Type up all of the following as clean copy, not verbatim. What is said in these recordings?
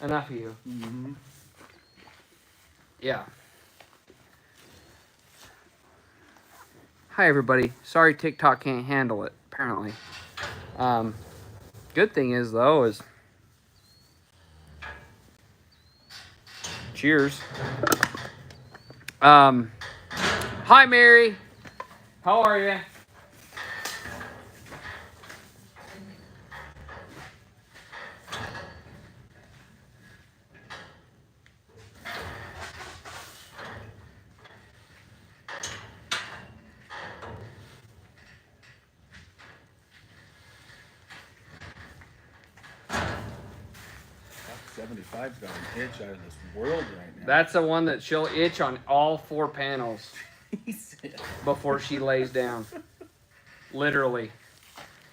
Enough of you. Mm-hmm. Yeah. Hi, everybody. Sorry TikTok can't handle it, apparently. Good thing is, though, is... Cheers. Hi, Mary. How are you? 75's got an itch out of this world right now. That's the one that she'll itch on all 4 panels before she lays down. Literally.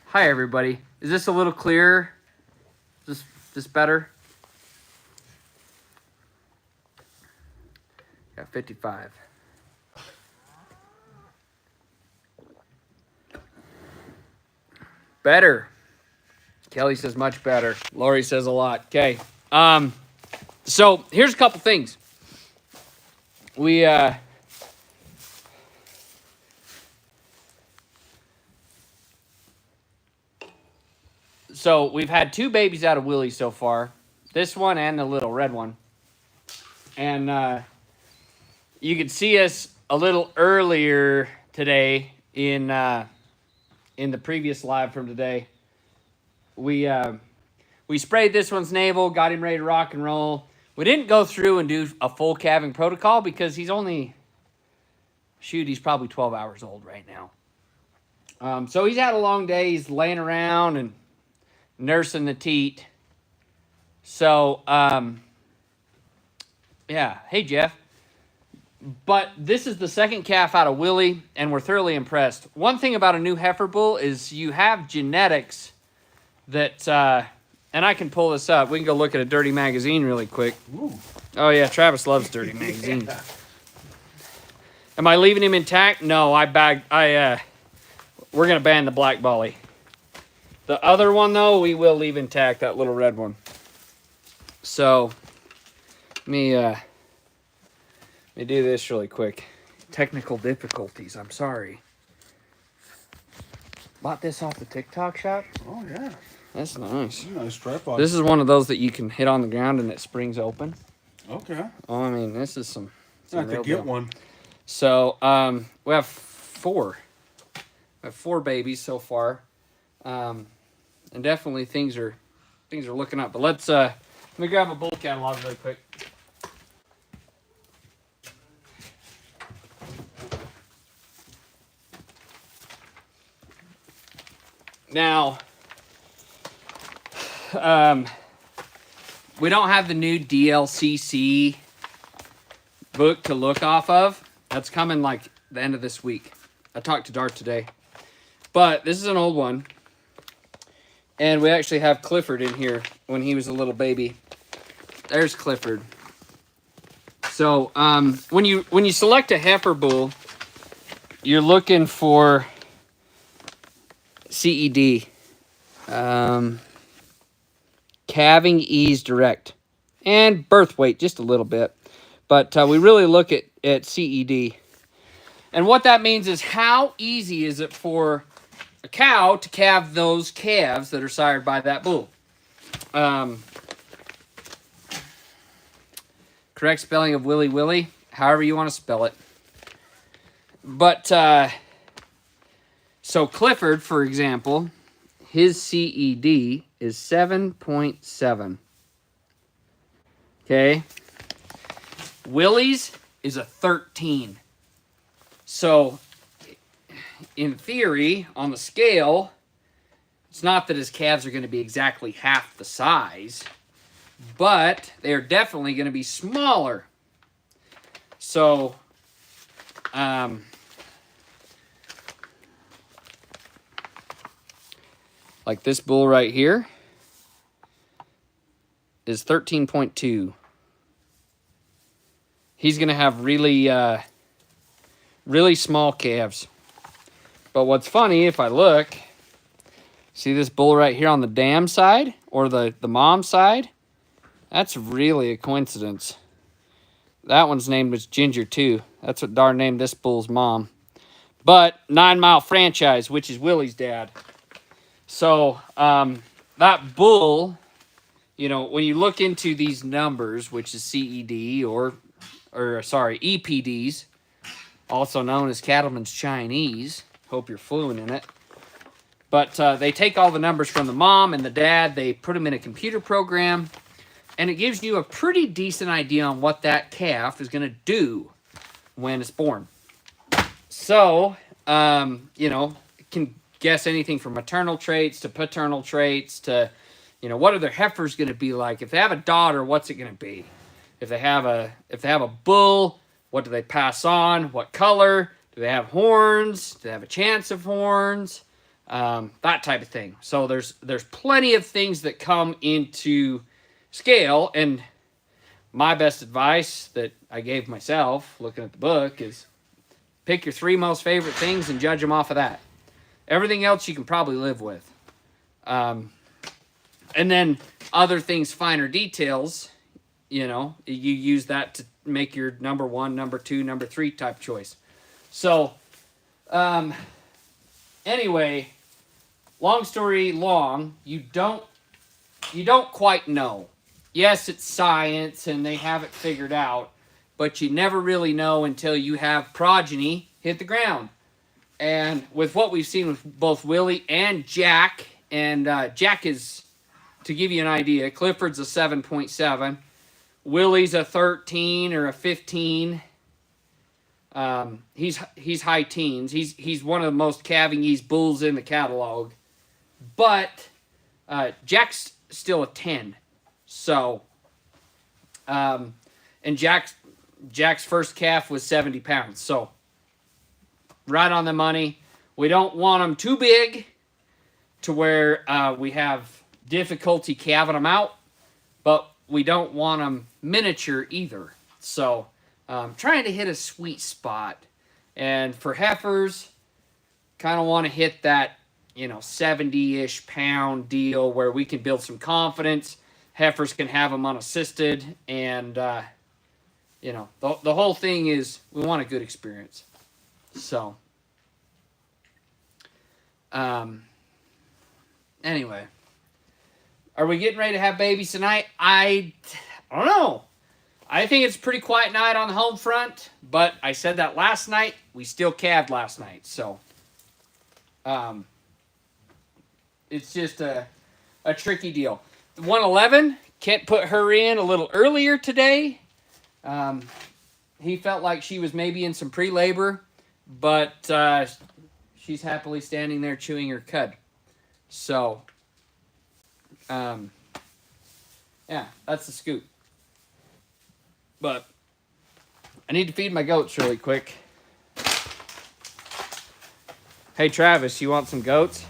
Hi, everybody. Is this a little clearer? Is this better? Got 55. Better. Kelly says much better. Lori says a lot. Okay. So here's a couple things. So we've had 2 babies out of Willie so far. This one and the little red one. And you could see us a little earlier today in the previous live from today. We sprayed this one's navel, got him ready to rock and roll. We didn't go through and do a full calving protocol because he's only, he's probably 12 hours old right now. So he's had a long day. He's laying around and nursing the teat. So, yeah. Hey, Jeff. But this is the second calf out of Willie, and we're thoroughly impressed. One thing about a new heifer bull is you have genetics that, and I can pull this up. We can go look at a dirty magazine really quick. Ooh. Oh, yeah, Travis loves dirty magazines. Yeah. Am I leaving him intact? No, we're going to ban the black bolly. The other one, though, we will leave intact, that little red one. So, let me do this really quick. Technical difficulties, I'm sorry. Bought this off the TikTok shop. Oh, yeah. That's nice. Nice tripod. This is one of those that you can hit on the ground and it springs open. Okay. Oh, I mean, this is some I could get one. So, we have 4. We have 4 babies so far. And definitely things are looking up. But let me grab a bull catalog really quick. Now, we don't have the new DLCC book to look off of. That's coming like the end of this week. I talked to Dart today. But this is an old one. And we actually have Clifford in here when he was a little baby. There's Clifford. So when you select a heifer bull, you're looking for CED, calving ease direct, and birth weight just a little bit. But we really look at CED. And what that means is how easy is it for a cow to calve those calves that are sired by that bull. Correct spelling of Willy Willy, however you want to spell it. But, so Clifford, for example, his CED is 7.7. Okay. Willie's is a 13. So, in theory, on the scale, it's not that his calves are going to be exactly half the size, but they are definitely going to be smaller. So, like this bull right here is 13.2. He's going to have really small calves. But what's funny, if I look, see this bull right here on the dam side or the mom side? That's really a coincidence. That one's name was Ginger, too. That's what Dar named this bull's mom. But 9 Mile Franchise, which is Willie's dad. So, that bull, you know, when you look into these numbers, which is CED or EPDs, also known as Cattleman's Chinese. Hope you're fluent in it. But they take all the numbers from the mom and the dad, they put them in a computer program, and it gives you a pretty decent idea on what that calf is going to do when it's born. So, you know, it can guess anything from maternal traits to paternal traits to, you know, what are their heifers going to be like? If they have a daughter, what's it going to be? If they have a bull, what do they pass on? What color? Do they have horns? Do they have a chance of horns? That type of thing. So there's plenty of things that come into scale, and my best advice that I gave myself looking at the book is pick your 3 most favorite things and judge them off of that. Everything else you can probably live with. And then other things, finer details, you know, you use that to make your number 1, number 2, number 3 type choice. So, anyway, long story long, you don't quite know. Yes, it's science and they have it figured out, but you never really know until you have progeny hit the ground. And with what we've seen with both Willie and Jack, and Jack is, to give you an idea, Clifford's a 7.7, Willie's a 13 or a 15. He's high teens. He's one of the most calving ease bulls in the catalog, but Jack's still a 10. So, and Jack's first calf was 70 pounds. So, right on the money. We don't want them too big to where we have difficulty calving them out, but we don't want them miniature either. So, trying to hit a sweet spot. And for heifers, kind of want to hit that, you know, 70-ish pound deal where we can build some confidence. Heifers can have them unassisted, and you know, the whole thing is we want a good experience. So, anyway, are we getting ready to have babies tonight? I don't know. I think it's a pretty quiet night on the home front, but I said that last night. We still calved last night, so it's just a tricky deal. The 111, Kent put her in a little earlier today. He felt like she was maybe in some pre-labor, but she's happily standing there chewing her cud. So, yeah, that's the scoop. But I need to feed my goats really quick. Hey, Travis, you want some goats?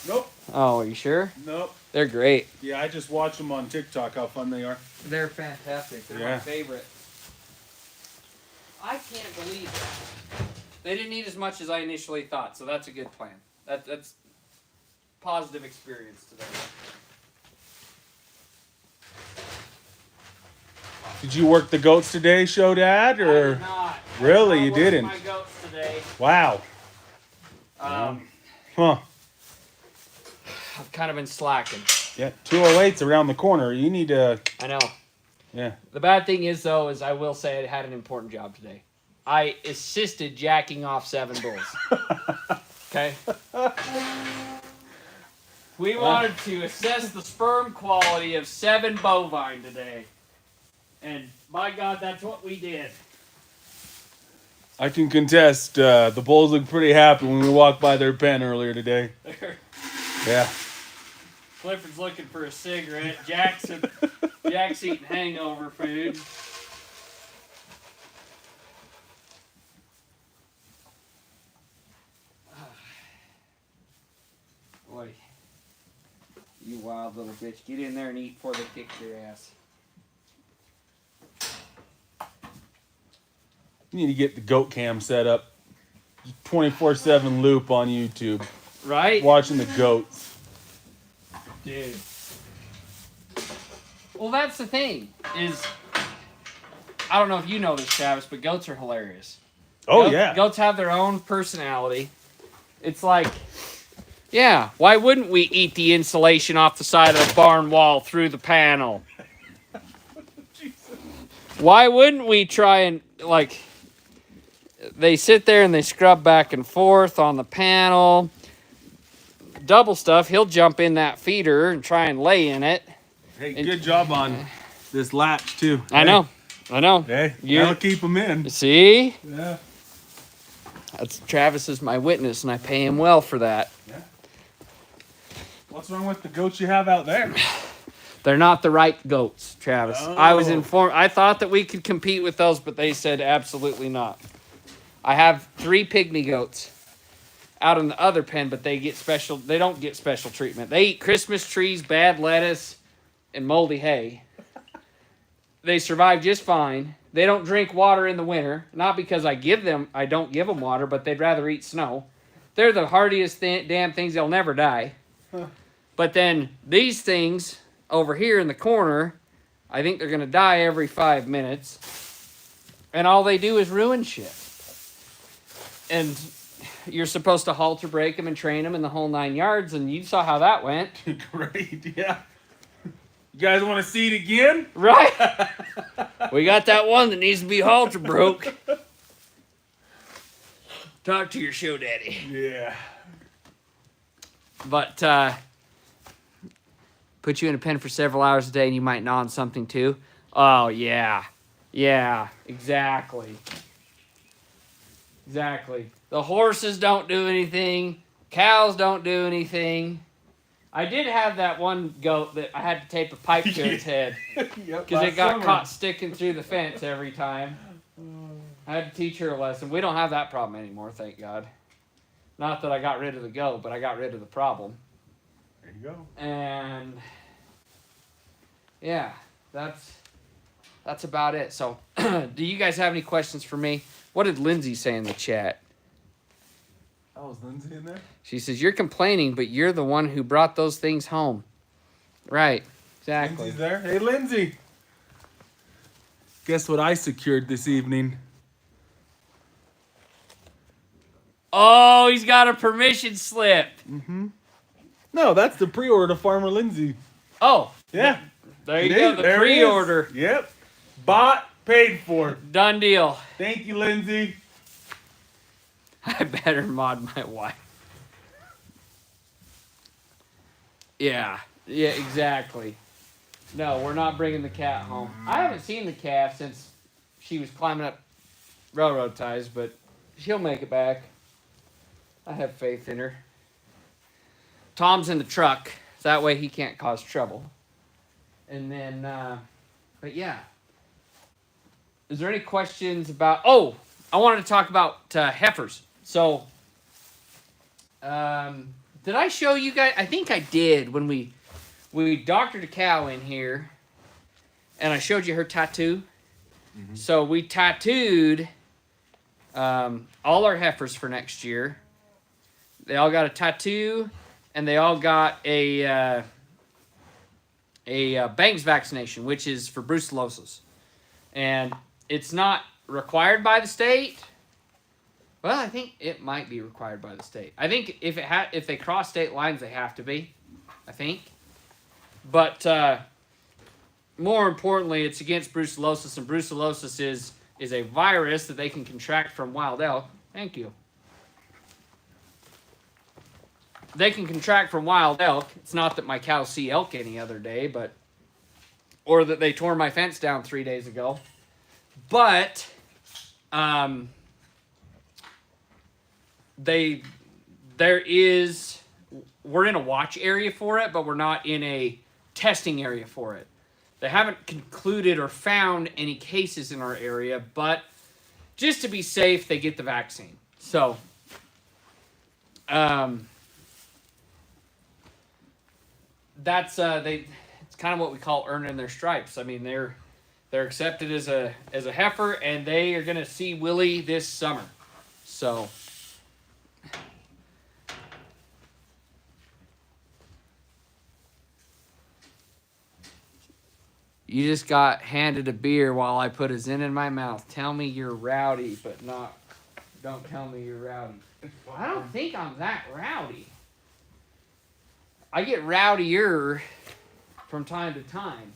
Nope. Oh, are you sure? Nope. They're great. Yeah, I just watch them on TikTok, how fun they are. They're fantastic. They're my favorite. I can't believe that. They didn't eat as much as I initially thought, so that's a good plan. That's positive experience today. Did you work the goats today, Show Dad? Or I did not. Really, you didn't? My goats today. Wow. Huh. I've kind of been slacking. Yeah, 208's around the corner. You need to. I know. Yeah. The bad thing is, though, is I will say I had an important job today. I assisted jacking off 7 bulls. Okay? We wanted to assess the sperm quality of 7 bovine today. And by God, that's what we did. I can contest. The bulls looked pretty happy when we walked by their pen earlier today. Yeah. Clifford's looking for a cigarette. Jack's eating hangover food. Boy, you wild little bitch. Get in there and eat before they kick your ass. You need to get the goat cam set up. 24/7 loop on YouTube. Right? Watching the goats. Dude. Well, that's the thing. Is I don't know if you know this, Travis, but goats are hilarious. Oh, yeah. Goats have their own personality. It's like, yeah, why wouldn't we eat the insulation off the side of the barn wall through the panel? Why wouldn't we try and, like, they sit there and they scrub back and forth on the panel. Double stuff, he'll jump in that feeder and try and lay in it. Hey, good job on this latch, too. I know. Hey, that'll keep them in. See? Yeah. Travis is my witness, and I pay him well for that. Yeah. What's wrong with the goats you have out there? They're not the right goats, Travis. Oh. I was informed. I thought that we could compete with those, but they said absolutely not. I have 3 pygmy goats out in the other pen, but they don't get special treatment. They eat Christmas trees, bad lettuce, and moldy hay. They survive just fine. They don't drink water in the winter, not because I don't give them water, but they'd rather eat snow. They're the hardiest damn things. They'll never die. Huh. But then these things over here in the corner, I think they're going to die every 5 minutes. And all they do is ruin shit. And you're supposed to halter break them and train them in the whole 9 yards, and you saw how that went. Great, yeah. You guys want to see it again? Right. We got that one that needs to be halter broke. Talk to your show daddy. Yeah. But put you in a pen for several hours a day and you might gnaw on something too. Oh, yeah. Yeah, exactly. Exactly. The horses don't do anything. Cows don't do anything. I did have that one goat that I had to tape a pipe to its head. Because it got caught sticking through the fence every time. I had to teach her a lesson. We don't have that problem anymore, thank God. Not that I got rid of the goat, but I got rid of the problem. There you go. And yeah, that's about it. So, do you guys have any questions for me? What did Lindsay say in the chat? Oh, is Lindsay in there? She says, you're complaining, but you're the one who brought those things home. Right, exactly. Lindsay's there. Hey, Lindsay. Guess what I secured this evening? Oh, he's got a permission slip. Mm-hmm. No, that's the pre-order to Farmer Lindsay. Oh. Yeah. There you go, the pre-order. Yep. Bought, paid for. Done deal. Thank you, Lindsay. I better mod my wife. Yeah, exactly. No, we're not bringing the cat home. I haven't seen the calf since she was climbing up railroad ties, but she'll make it back. I have faith in her. Tom's in the truck, so that way he can't cause trouble. And then, but yeah. Is there any questions about... Oh, I wanted to talk about heifers. So, did I show you guys? I think I did when we doctored a cow in here, and I showed you her tattoo. Mm-hmm. So we tattooed all our heifers for next year. They all got a tattoo, and they all got a Banks vaccination, which is for brucellosis, and it's not required by the state. Well, I think it might be required by the state. I think if they cross state lines, they have to be. I think. But more importantly, it's against brucellosis, and brucellosis is a virus that they can contract from wild elk. Thank you. They can contract from wild elk. It's not that my cows see elk any other day, or that they tore my fence down 3 days ago. But we're in a watch area for it, but we're not in a testing area for it. They haven't concluded or found any cases in our area, but just to be safe, they get the vaccine. So, that's it's kind of what we call earning their stripes. I mean, they're accepted as a heifer, and they are going to see Willie this summer. So, You just got handed a beer while I put a Zen in my mouth. Tell me you're rowdy, but don't tell me you're rowdy. I don't think I'm that rowdy. I get rowdier from time to time.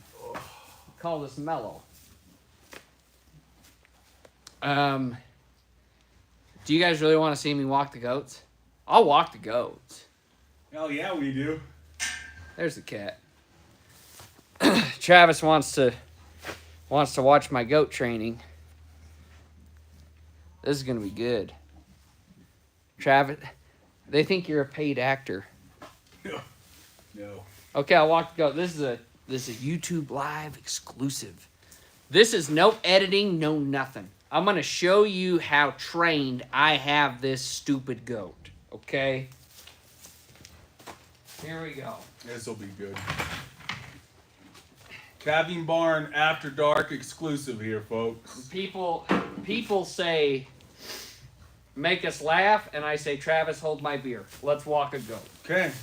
Call this mellow. Do you guys really want to see me walk the goats? I'll walk the goats. Hell yeah, we do. There's the cat. Travis wants to watch my goat training. This is gonna be good. Travis, they think you're a paid actor. No. Okay, I'll walk the goat. This is a YouTube live exclusive. This is no editing, no nothing. I'm gonna show you how trained I have this stupid goat. Okay? Here we go. This will be good. Calving Barn After Dark exclusive here, folks. People say, make us laugh, and I say, Travis, hold my beer. Let's walk a goat. Okay.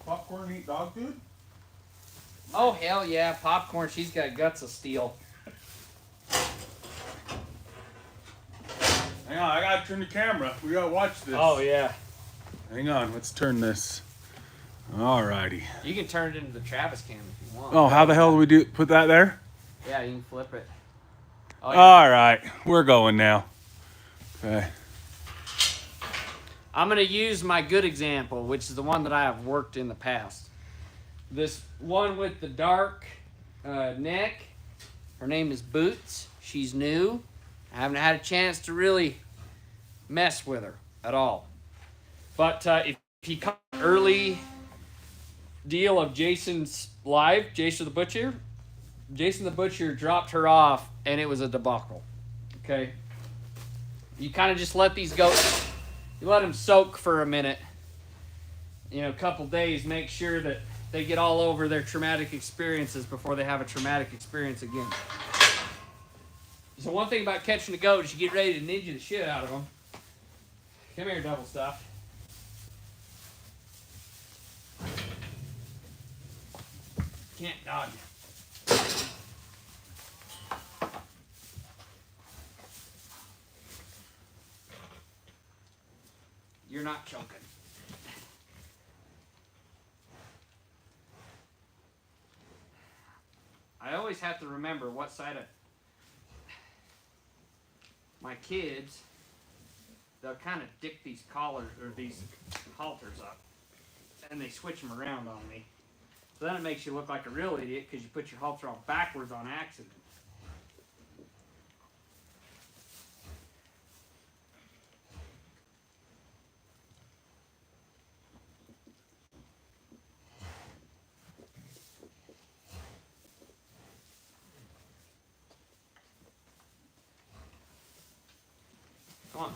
Popcorn eat dog food? Oh, hell yeah. Popcorn, she's got guts of steel. Hang on, I gotta turn the camera. We gotta watch this. Oh, yeah. Hang on, let's turn this. Alrighty. You can turn it into the Travis cam if you want. Oh, how the hell do we do put that there? Yeah, you can flip it. Oh, yeah. Alright, we're going now. Okay. I'm going to use my good example, which is the one that I have worked in the past. This one with the dark neck, her name is Boots. She's new. I haven't had a chance to really mess with her at all. But if you caught an early deal of Jason's live, Jason the Butcher dropped her off, and it was a debacle. Okay? You kind of just let these go. You let them soak for a minute. You know, a couple days. Make sure that they get all over their traumatic experiences before they have a traumatic experience again. So one thing about catching a goat is you get ready to ninja the shit out of them. Come here, double stuff. Can't dodge it. You're not choking. I always have to remember what side of my kids, they'll kind of dick these collars or these halters up, and they switch them around on me. So then it makes you look like a real idiot because you put your halter on backwards on accident. Come on.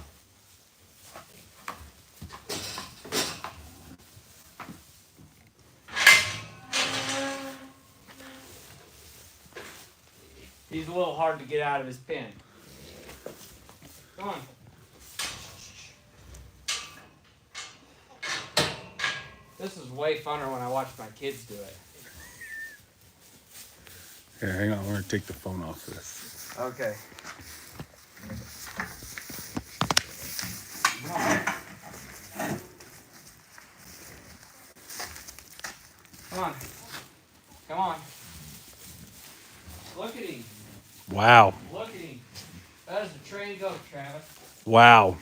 He's a little hard to get out of his pen. Come on. This is way funner when I watch my kids do it. Here, hang on. We're gonna take the phone off this. Okay. Come on. Come on. Look at him. Wow. Look at him. That is a trained goat, Travis. Wow.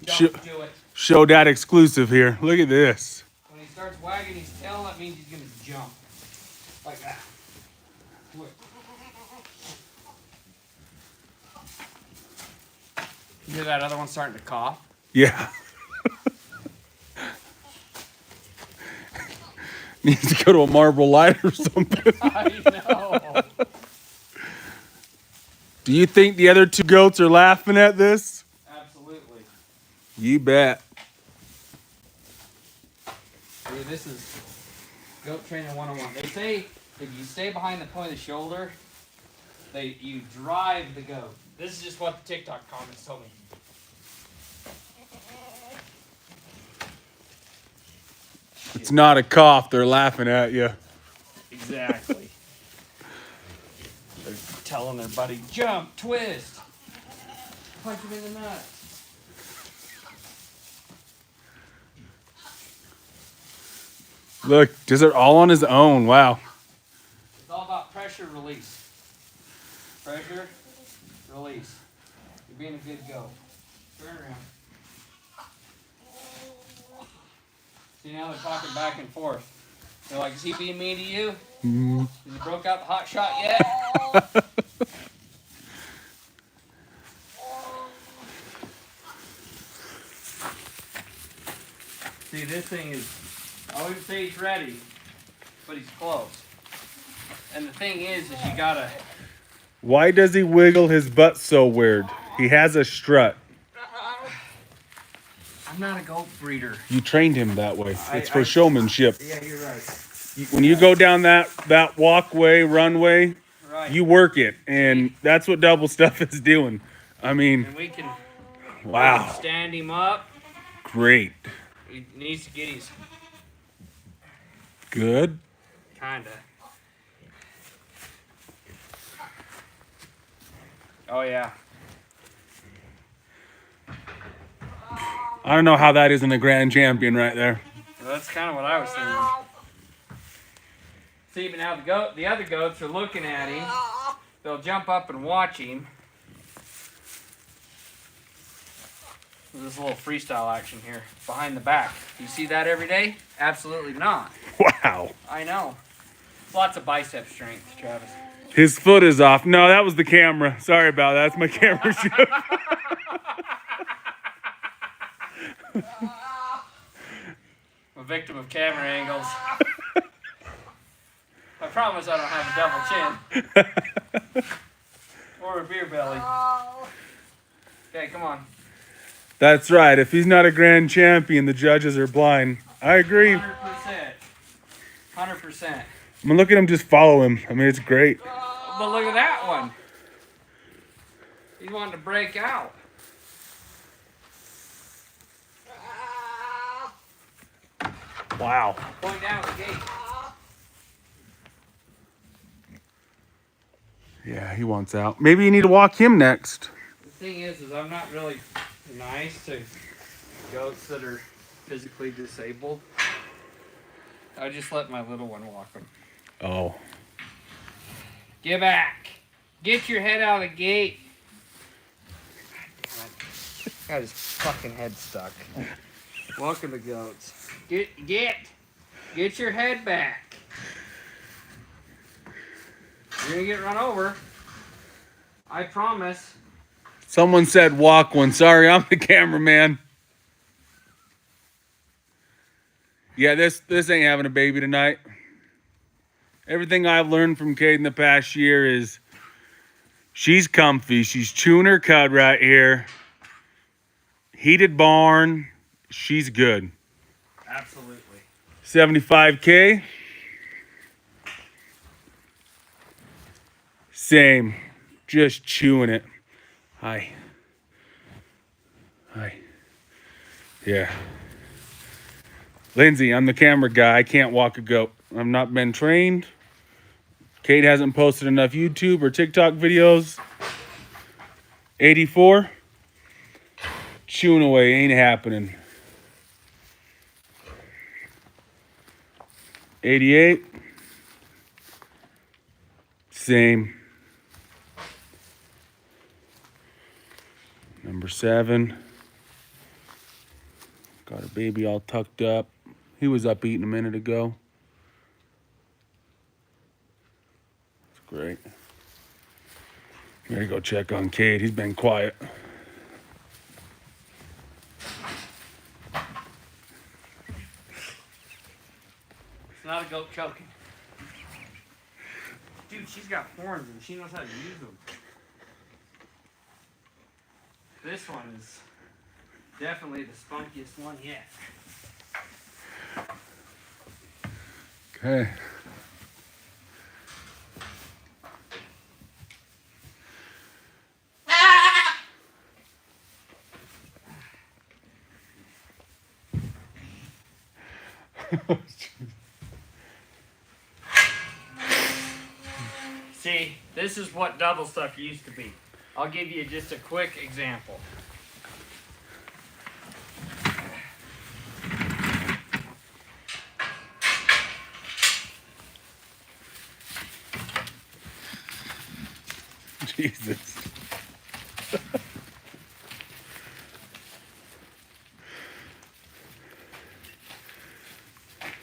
Don't do it. Show that exclusive here. Look at this. When he starts wagging his tail, that means he's going to jump. Like that. Quick. You hear that other one starting to cough? Yeah. Needs to go to a Marble Light or something. I know. Do you think the other two goats are laughing at this? Absolutely. You bet. See, this is goat training 101. They say if you stay behind the point of the shoulder, you drive the goat. This is just what the TikTok comments told me. it's not a cough, they're laughing at you. Exactly. They're telling their buddy, jump, twist, punch him in the nuts. Look, does it all on his own. Wow. It's all about pressure release. Pressure, release. You're being a good goat. Turn around. See, now they're talking back and forth. They're like, is he being mean to you? Mm. Has he broke out the hot shot yet? See, this thing is, I wouldn't say he's ready, but he's close. And the thing is you gotta... Why does he wiggle his butt so weird? He has a strut. I'm not a goat breeder. You trained him that way. It's for showmanship. Yeah, you're right. When you go down that walkway, runway, Right. you work it. And that's what double stuff is doing. I mean, And we can wow. stand him up. Great. He needs to get his... Good. Kinda. Oh, yeah. I don't know how that isn't a grand champion right there. Well, that's kind of what I was thinking. See, but now the other goats are looking at him. They'll jump up and watch him. There's a little freestyle action here. Behind the back. Do you see that every day? Absolutely not. Wow. I know. Lots of bicep strength, Travis. His foot is off. No, that was the camera. Sorry about that. That's my camera shift. I'm a victim of camera angles. I promise I don't have a double chin. Or a beer belly. Okay, come on. That's right. If he's not a grand champion, the judges are blind. I agree. 100%. 100%. I mean, look at him just follow him. I mean, it's great. But look at that one. He's wanting to break out. Wow. Point down the gate. Yeah, he wants out. Maybe you need to walk him next. The thing is I'm not really nice to goats that are physically disabled. I just let my little one walk them. Oh. Get back. Get your head out of the gate. Got his fucking head stuck. Welcome to goats. Get your head back. You're gonna get run over. I promise. Someone said walk one. Sorry, I'm the cameraman. Yeah, this ain't having a baby tonight. Everything I've learned from Kate in the past year is she's comfy. She's chewing her cud right here. Heated barn. She's good. Absolutely. 75K. Same. Just chewing it. Hi. Hi. Yeah. Lindsay, I'm the camera guy. I can't walk a goat. I've not been trained. Kate hasn't posted enough YouTube or TikTok videos. 84. Chewing away ain't happening. 88. Same. Number 7. Got a baby all tucked up. He was up eating a minute ago. That's great. Gotta go check on Cade. He's been quiet. It's not a goat choking. Dude, she's got horns and she knows how to use them. This one is definitely the spunkiest one yet. Okay. See, this is what double stuff used to be. I'll give you just a quick example. Jesus.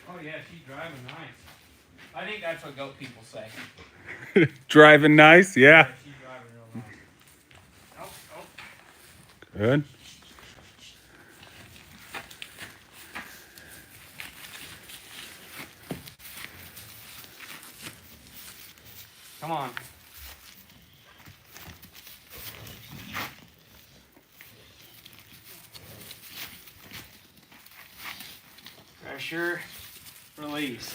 Oh yeah, she's driving nice. I think that's what goat people say. Driving nice, yeah. She's driving real nice. Oh, oh. Good. Come on. Pressure, release.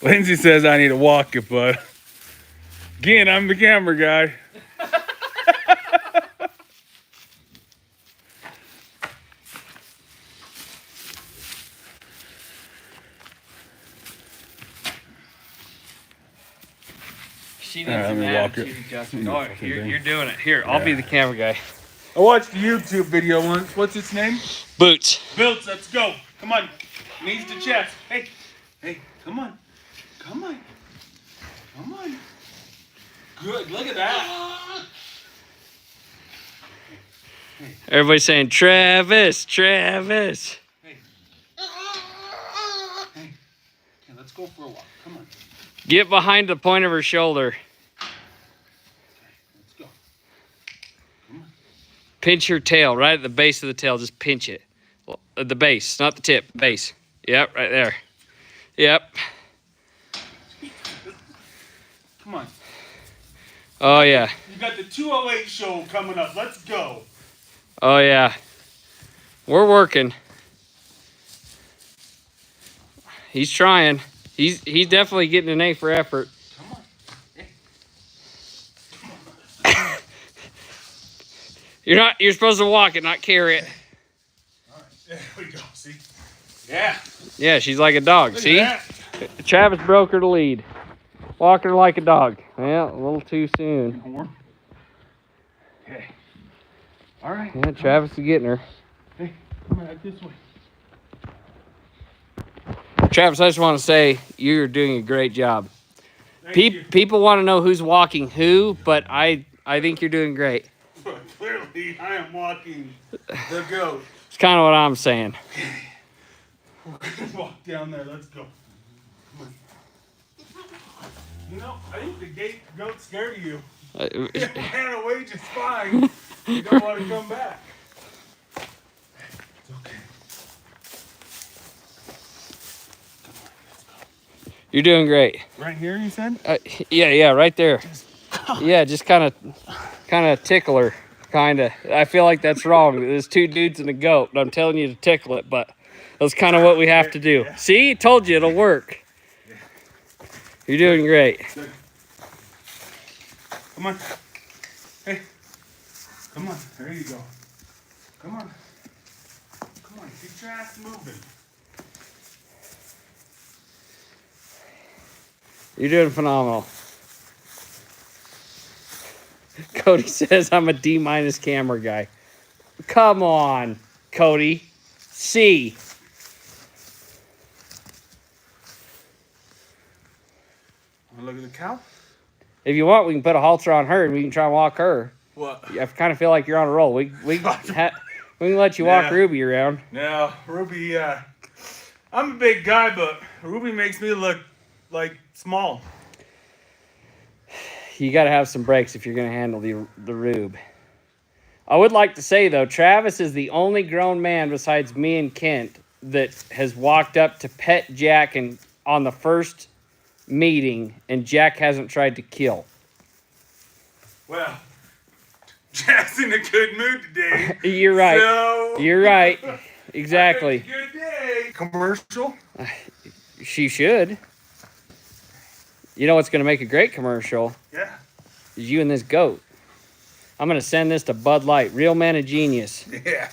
Lindsay says I need to walk it, but again, I'm the camera guy. She needs Alright, let an me walk attitude it. adjustment. Oh, you're doing it. Here, I'll be the camera guy. I watched a YouTube video once. What's its name? Boots. Built, let's go. Come on. Knees to chest. Hey. Hey, come on. Come on. Come on. Good, look at that. Everybody's saying, Travis, Travis. Hey. Hey. Okay, let's go for a walk. Come on. Get behind the point of her shoulder. Let's go. Come on. Pinch her tail, right at the base of the tail. Just pinch it. At the base, not the tip, base. Yep, right there. Yep. Come on. Oh, yeah. You got the 208 show coming up. Let's go. Oh, yeah. We're working. He's trying. He's definitely getting an A for effort. Come on. Hey. You're supposed to walk it, not carry it. All right, there we go. See? Yeah. Yeah, she's like a dog. Look See? at Travis broke her to lead. Walking her like a dog. Well, a little too soon. that. Okay. All right. Yeah, Travis is getting her. Hey, come on, this way. Travis, I just want to say you're doing a great job. Thank you. People want to know who's walking who, but I think you're doing great. But clearly, I am walking the goat. It's kind of what I'm saying. We're gonna walk down there. Let's go. Come on. You know, I think the goat scared of you. It ran away just fine. You don't want to come back. It's okay. Come on, let's go. You're doing great. Right here, you said? Yeah, right there. Yeah, just kind of tickle her. Kind of. I feel like that's wrong. There's two dudes and a goat. I'm telling you to tickle it, but that's kind of what we have to do. Yeah. See, told you it'll work. Yeah. You're doing great. Good. Come on. Hey. Come on. There you go. Come on. Come on. Get your ass moving. You're doing phenomenal. Cody says I'm a D- camera guy. Come on, Cody. C. Want to look at the cow? If you want, we can put a halter on her and we can try and walk her. What? I kind of feel like you're on a roll. We can let you walk Yeah. Ruby around. No, Ruby, I'm a big guy, but Ruby makes me look like small. You got to have some brakes if you're going to handle the Rube. I would like to say, though, Travis is the only grown man besides me and Kent that has walked up to pet Jack and on the first meeting, and Jack hasn't tried to kill. Well, Jack's in a good mood today. You're right. So, You're right. Exactly. Good day. Commercial? She should. You know what's going to make a great commercial? Yeah. Is you and this goat. I'm going to send this to Bud Light. Real man of genius. Yeah.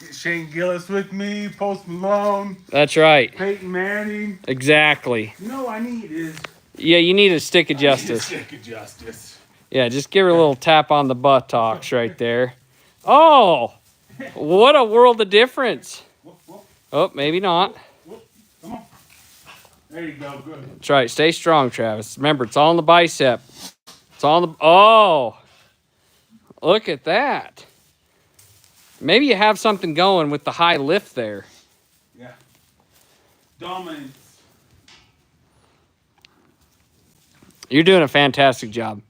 Get Shane Gillis with me, Post Malone, That's right. Peyton Manning. Exactly. You know what I need is Yeah, you need a stick of I need a justice. stick of justice. Yeah, just give her a little tap on the buttocks right there. Oh, what a world of difference. Whoop, whoop, Oh, maybe not. whoop. Come on. There you go. Good. That's right. Stay strong, Travis. Remember, it's all in the bicep. It's all in the... Oh, look at that. Maybe you have something going with the high lift there. Yeah. Dominance. You're doing a fantastic job.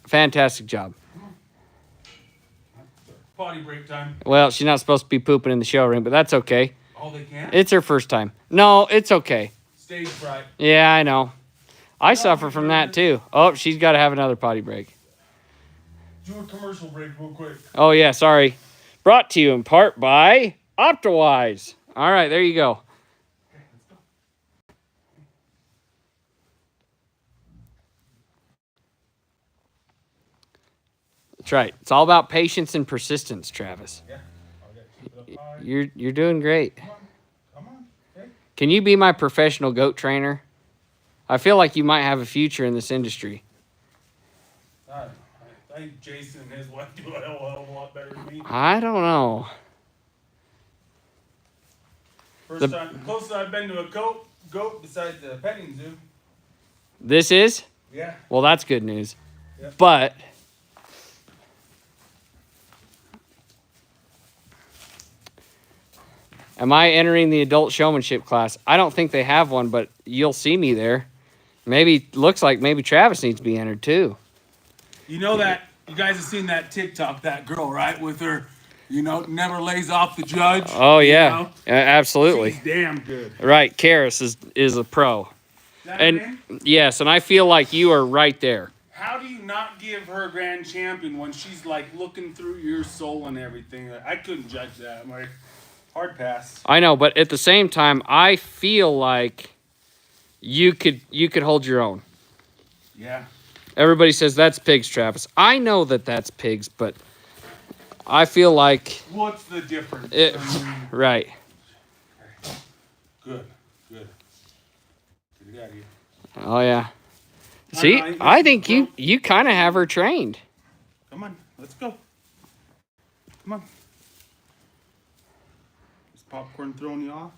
Fantastic job. Potty break time. Well, she's not supposed to be pooping in the show ring, but that's okay. Oh, they can't? It's her first time. No, it's okay. Stage fright. Yeah, I know. I suffer from that too. Oh, she's got to have another potty break. Do a commercial break real quick. Oh, yeah, sorry. Brought to you in part by OptiWise. All right, there you go. That's right. It's all about patience and persistence, Travis. Yeah. I gotta keep it up high. You're doing great. Come on. Okay. Can you be my professional goat trainer? I feel like you might have a future in this industry. I think Jason and his wife do a hell of a lot better than me. I don't know. First time, closest I've been to a goat besides the petting zoo. This is? Yeah. Well, that's good news. Yep. But am I entering the adult showmanship class? I don't think they have one, but you'll see me there. Maybe looks like maybe Travis needs to be entered too. You know that you guys have seen that TikTok, that girl, right? With her, never lays off the judge. Oh yeah, You know? absolutely. She's damn good. Right, Karis is a pro, Is that her and name? yes, and I feel like you are right there. How do you not give her a grand champion when she's like looking through your soul and everything? I couldn't judge that. I'm like, hard pass. I know, but at the same time, I feel like you could hold your own. Yeah. Everybody says that's pigs, Travis. I know that that's pigs, but I feel like What's the difference? it. Right. Good. Get it out of here. Oh yeah. See, I think you kind of have her trained. Come on, let's go. Come on. Is popcorn throwing you off?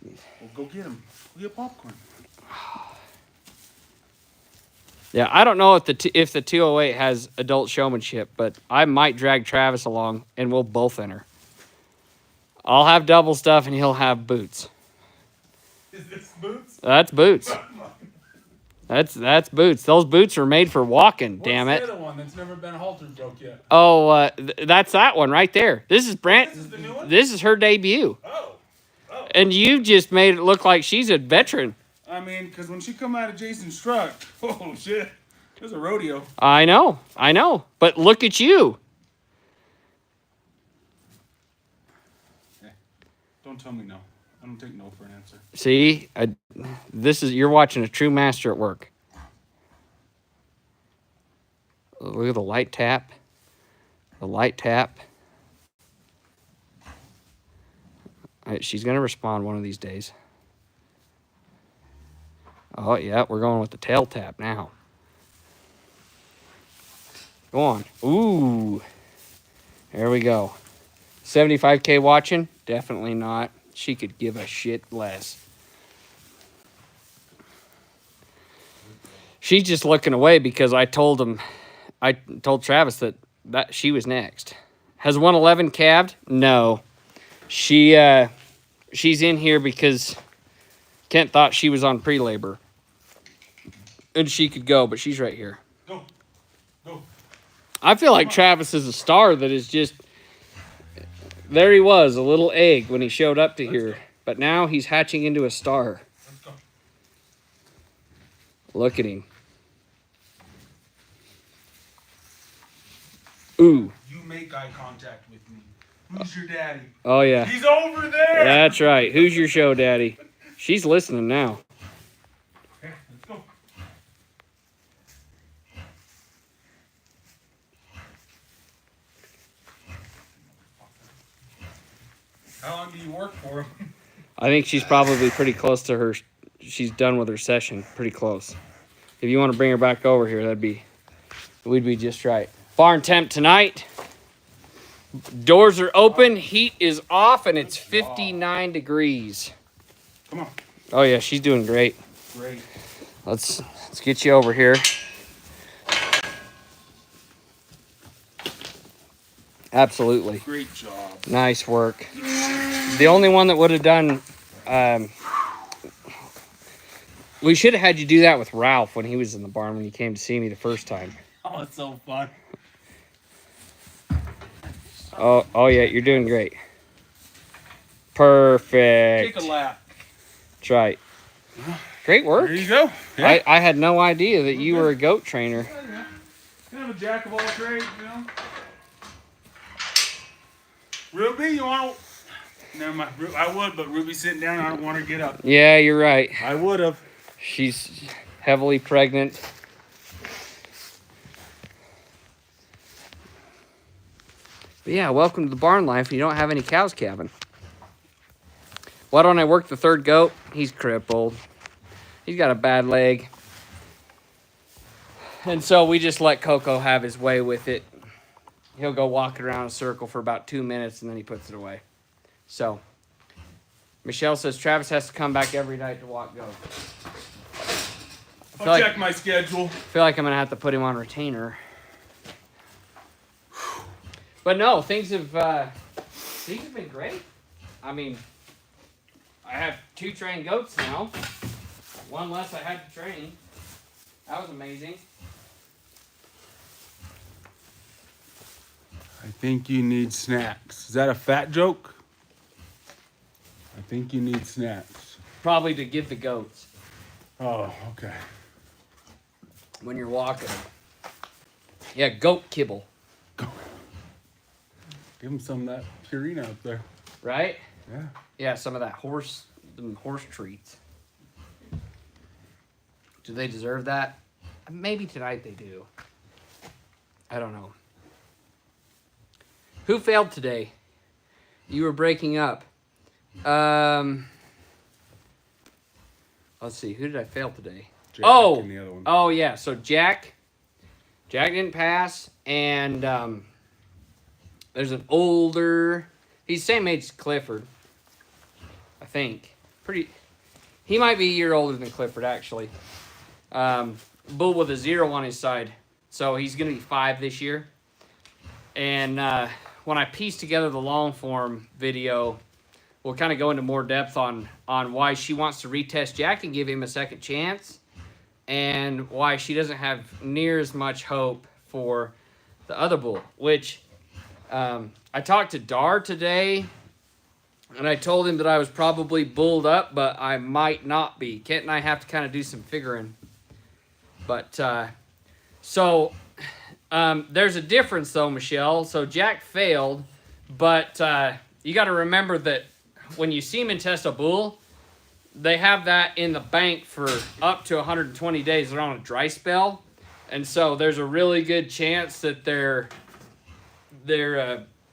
Well, go get him. Go get popcorn. Yeah, I don't know if the 208 has adult showmanship, but I might drag Travis along and we'll both enter. I'll have double stuff and he'll have boots. Is this boots? That's boots. That's boots. Those boots are made for walking. Damn it. What's the other one that's never been haltered broke yet? Oh, that's that one right there. This is This is the new one? This is her debut, Oh. and you just made it look like she's a veteran. I mean, because when she come out of Jason's truck, oh shit, there's a rodeo. I know. But look at you. Don't tell me no. I don't take no for an answer. See, you're watching a true master at work. Look at the light tap. The light tap. She's gonna respond one of these days. Oh yeah, we're going with the tail tap now. Go on. Ooh. There we go. 75K watching? Definitely not. She could give a shit less. She's just looking away because I told told Travis that she was next. Has 111 calved? No. She's in here because Kent thought she was on pre-labor. And she could go, but she's right here. Go. I feel like Travis is a star that is just... There he was, a little egg when he showed up to here. But now he's hatching into a star. Let's go. Look at him. Ooh. You make eye contact with me. Who's your daddy? Oh, yeah. He's over there. That's right. Who's your show daddy? She's listening now. Okay, let's go. How long do you work for him? I think she's probably pretty close to her. She's done with her session. Pretty close. If you want to bring her back over here, we'd be just right. Barn temp tonight. Doors are open. Heat is off, and it's 59 degrees. Come on. Oh yeah, she's doing great. Great. Let's get you over here. Absolutely. Great job. Nice work. The only one that would have done, we should have had you do that with Ralph when he was in the barn when you came to see me the first time. Oh, it's so fun. Oh yeah, you're doing great. Perfect. Take a lap. That's right. Great work. There you go. Yeah. I had no idea that you were a goat trainer. Yeah. Kind of a jack of all trades, you know. Ruby, you want? Never mind. I would, but Ruby's sitting down. I don't want her to get up. Yeah, you're right. I would have. She's heavily pregnant. But yeah, welcome to the barn life. You don't have any cows calving. Why don't I work the third goat? He's crippled. He's got a bad leg. And so we just let Coco have his way with it. He'll go walk around in a circle for about 2 minutes and then he puts it away. So Michelle says Travis has to come back every night to walk goats. I'll check my schedule. I feel like I'm going to have to put him on retainer. But no, things have been great. I mean, I have 2 trained goats now. 1 less I had to train. That was amazing. I think you need snacks. Is that a fat joke? I think you need snacks. Probably to give the goats Oh, okay. when you're walking them. Yeah, goat kibble, Give them some of that Purina up there. right? Yeah. Yeah, some of that horse treats. Do they deserve that? Maybe tonight they do. I don't know. Who failed today? You were breaking up. Let's see. Who did I fail today? Jack and the other one. Oh yeah. So Jack didn't pass, and there's an older. He's same age as Clifford, I think. He might be a year older than Clifford actually. Bull with a 0 on his side, so he's gonna be 5 this year. And when I piece together the long form video, we'll kind of go into more depth on why she wants to retest Jack and give him a second chance, and why she doesn't have near as much hope for the other bull. Which I talked to Dar today, and I told him that I was probably bulled up, but I might not be. Kent and I have to kind of do some figuring. But there's a difference though, Michelle. So Jack failed, but you got to remember that when you semen test a bull, they have that in the bank for up to 120 days. They're on a dry spell, and so there's a really good chance that their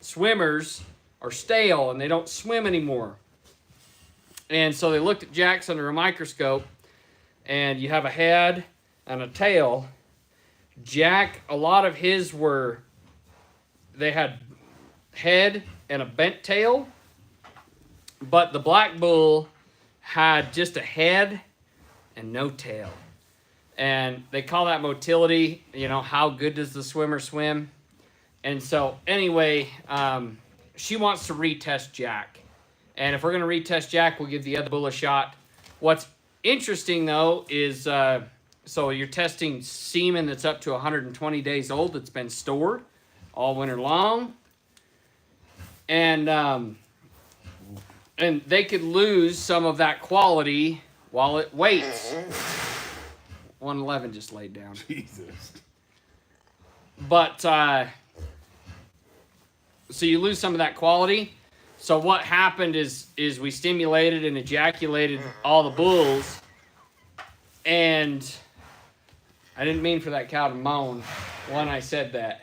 swimmers are stale and they don't swim anymore. And so they looked at Jack's under a microscope, and you have a head and a tail. Jack, a lot of his they had head and a bent tail, but the black bull had just a head and no tail. And they call that motility, how good does the swimmer swim? And so anyway, she wants to retest Jack. And if we're going to retest Jack, we'll give the other bull a shot. What's interesting though is, so you're testing semen that's up to 120 days old that's been stored all winter long. And they could lose some of that quality while it waits. 111 just laid down. Jesus. But, so you lose some of that quality. So what happened is we stimulated and ejaculated all the bulls. And I didn't mean for that cow to moan when I said that.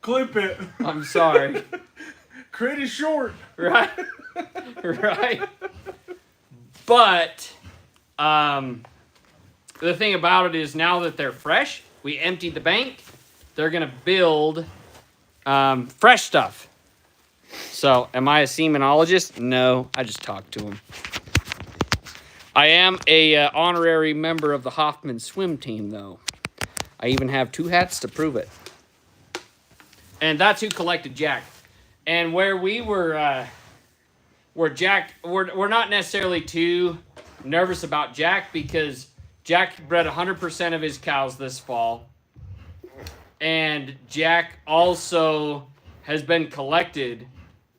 Clip it. I'm sorry. Crit is short. Right. Right. But the thing about it is now that they're fresh, we emptied the bank. They're going to build fresh stuff. So, am I a semenologist? No, I just talked to him. I am a honorary member of the Hoffman swim team, though. I even have 2 hats to prove it. And that's who collected Jack. And where we were, where Jack, we're not necessarily too nervous about Jack because Jack bred 100% of his cows this fall. And Jack also has been collected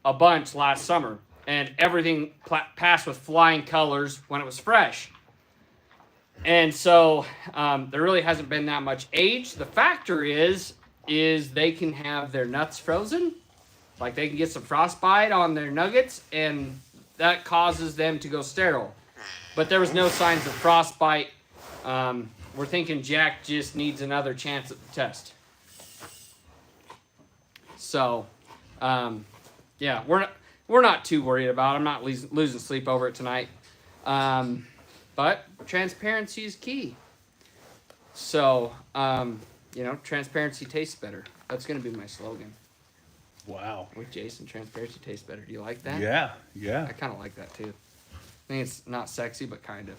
a bunch last summer. And everything passed with flying colors when it was fresh. And so there really hasn't been that much age. The factor is they can have their nuts frozen. Like they can get some frostbite on their nuggets, and that causes them to go sterile. But there was no signs of frostbite. We're thinking Jack just needs another chance at the test. So, yeah, we're not too worried about it. I'm not losing sleep over it tonight. But transparency is key. So, transparency tastes better. That's going to be my slogan. Wow. With Jason, transparency tastes better. Do you like that? Yeah. I kind of like that too. I think it's not sexy, but kind of.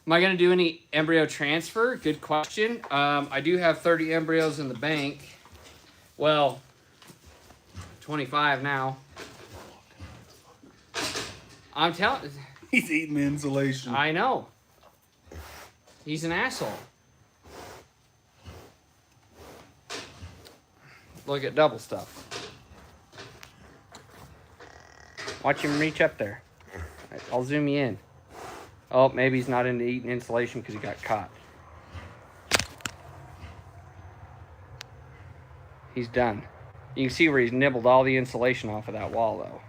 Am I going to do any embryo transfer? Good question. I do have 30 embryos in the bank. Well, 25 now. I'm telling. He's eating the insulation. I know. He's an asshole. Look at double stuff. Watch him reach up there. Right, I'll zoom you in. Oh, maybe he's not into eating insulation because he got caught. He's done. You can see where he's nibbled all the insulation off of that wall, though.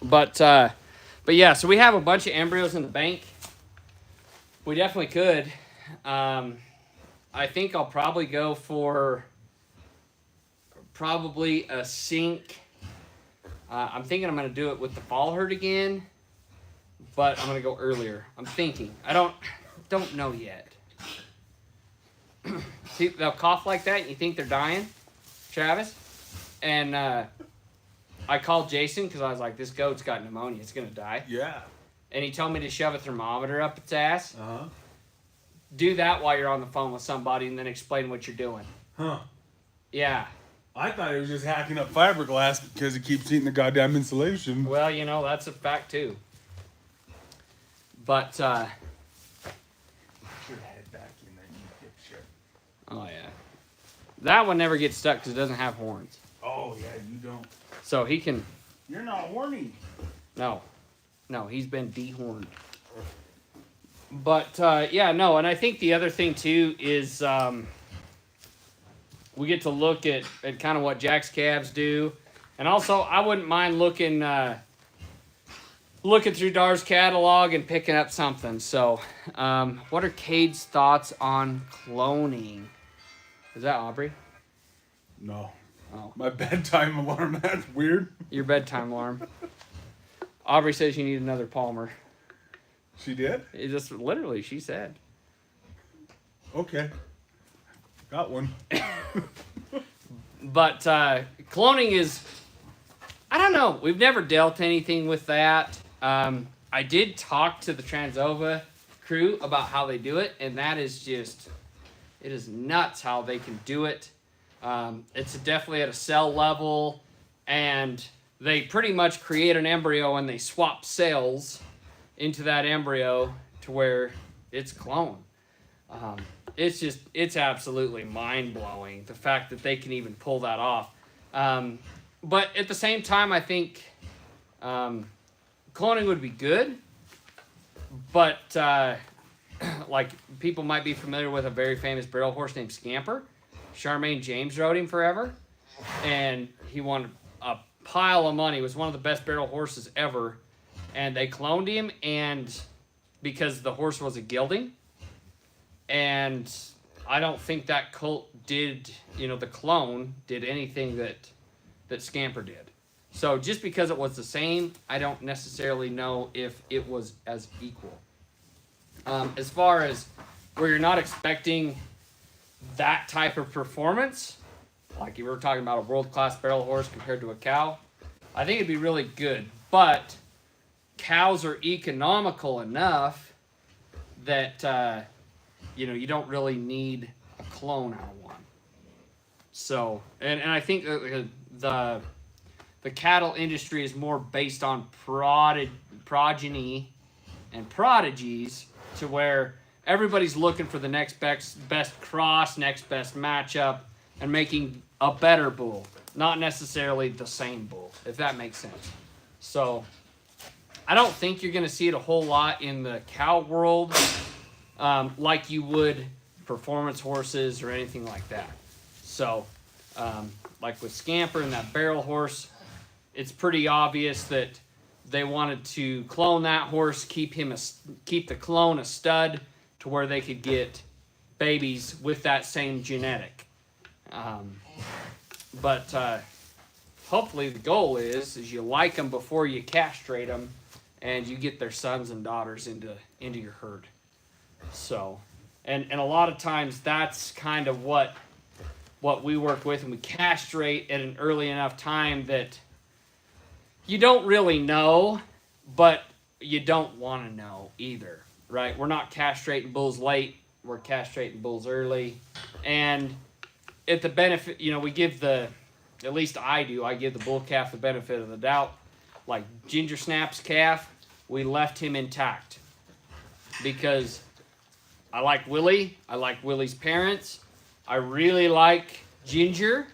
But yeah, so we have a bunch of embryos in the bank. We definitely could. I think I'll probably go for a sink. I'm thinking I'm going to do it with the fall herd again, but I'm going to go earlier. I'm thinking. I don't know yet. See, they'll cough like that and you think they're dying, Travis. And I called Jason because I was like, this goat's got pneumonia. It's going to die. Yeah. And he told me to shove a thermometer up its ass. Uh-huh. Do that while you're on the phone with somebody and then explain what you're doing. Huh. Yeah. I thought he was just hacking up fiberglass because he keeps eating the goddamn insulation. Well, that's a fact too. But, Put your head back in there, you dipshit. oh yeah. That one never gets stuck because it doesn't have horns. Oh, yeah, you don't. So he can... You're not horny. No, he's been dehorned. But, and I think the other thing, too, is we get to look at kind of what Jack's calves do. And also, I wouldn't mind looking through Dar's catalog and picking up something. So, what are Cade's thoughts on cloning? Is that Aubrey? No. Oh. My bedtime alarm, that's weird. Your bedtime alarm. Aubrey says you need another Palmer. She did? It just literally, she said. Okay. Got one. But cloning is, I don't know. We've never dealt anything with that. I did talk to the Transova crew about how they do it, and that is just, it is nuts how they can do it. It's definitely at a cell level, and they pretty much create an embryo and they swap cells into that embryo to where it's cloned. It's absolutely mind-blowing, the fact that they can even pull that off. But at the same time, I think cloning would be good, but like people might be familiar with a very famous barrel horse named Scamper. Charmaine James rode him forever, and he won a pile of money. He was one of the best barrel horses ever, and they cloned him, and because the horse was a gelding, And I don't think that colt did, the clone did anything that Scamper did. So just because it was the same, I don't necessarily know if it was as equal. As far as where you're not expecting that type of performance, like you were talking about a world-class barrel horse compared to a cow, I think it'd be really good. But cows are economical enough that you don't really need a clone out of one. So, and I think the cattle industry is more based on progeny and prodigies, to where everybody's looking for the next best cross, next best matchup, and making a better bull, not necessarily the same bull, if that makes sense. So I don't think you're going to see it a whole lot in the cow world, like you would performance horses or anything like that. So like with Scamper and that barrel horse, it's pretty obvious that they wanted to clone that horse, keep the clone a stud, to where they could get babies with that same genetic. But hopefully the goal is you like them before you castrate them, and you get their sons and daughters into your herd. So, and a lot of times that's kind of what we work with, and we castrate at an early enough time that you don't really know, but you don't want to know either, right? We're not castrating bulls late, we're castrating bulls early. And at the benefit, we give at least I give the bull calf the benefit of the doubt. Like Ginger Snap's calf, we left him intact because I like Willie, I like Willie's parents, I really like Ginger,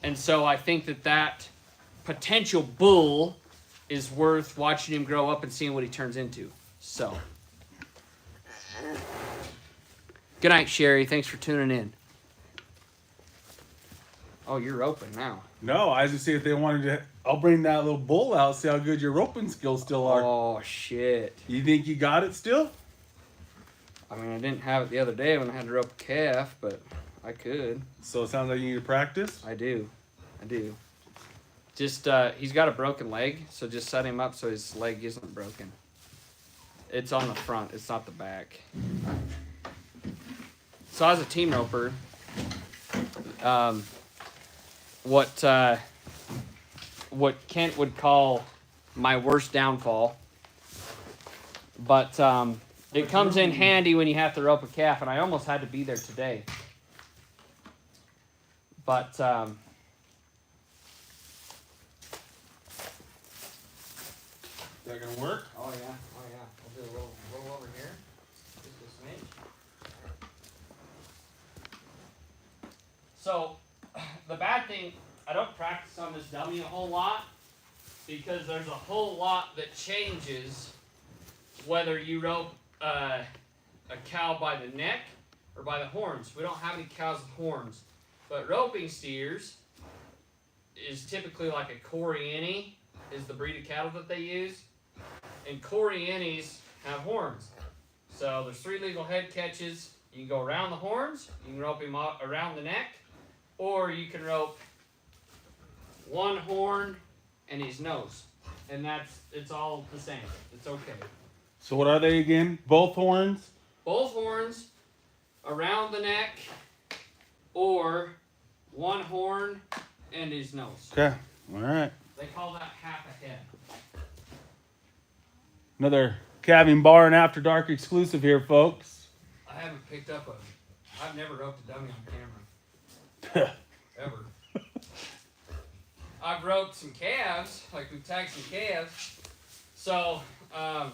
and so I think that potential bull is worth watching him grow up and seeing what he turns into. So, good night, Sherry. Thanks for tuning in. Oh, you're open now. No, I was just see if they wanted to. I'll bring that little bull out, see how good your roping skills still are. Oh, shit. You think you got it still? I mean, I didn't have it the other day when I had to rope a calf, but I could. So it sounds like you need to practice? I do. Just, he's got a broken leg, so just set him up so his leg isn't broken. It's on the front, it's not the back. So as a team roper, what Kent would call my worst downfall, but it comes in handy when you have to rope a calf, and I almost had to be there today. But Is that gonna work? oh yeah. I'll do a little roll over here. Just a smidge. So the bad thing, I don't practice on this dummy a whole lot because there's a whole lot that changes whether you rope a cow by the neck or by the horns. We don't have any cows with horns, but roping steers is typically like a Corianni is the breed of cattle that they use, and Coriannis have horns. So there's 3 legal head catches. You can go around the horns, you can rope him up around the neck, or you can rope one horn and his nose, and it's all the same. It's okay. So what are they again? Both horns? Both horns around the neck, or one horn and his nose. Okay, all right. They call that half a head. Another Calving Bar and After Dark exclusive here, folks. I haven't picked up I've never roped a dummy on camera. Ever. I've roped some calves, like we've tagged some calves. So, I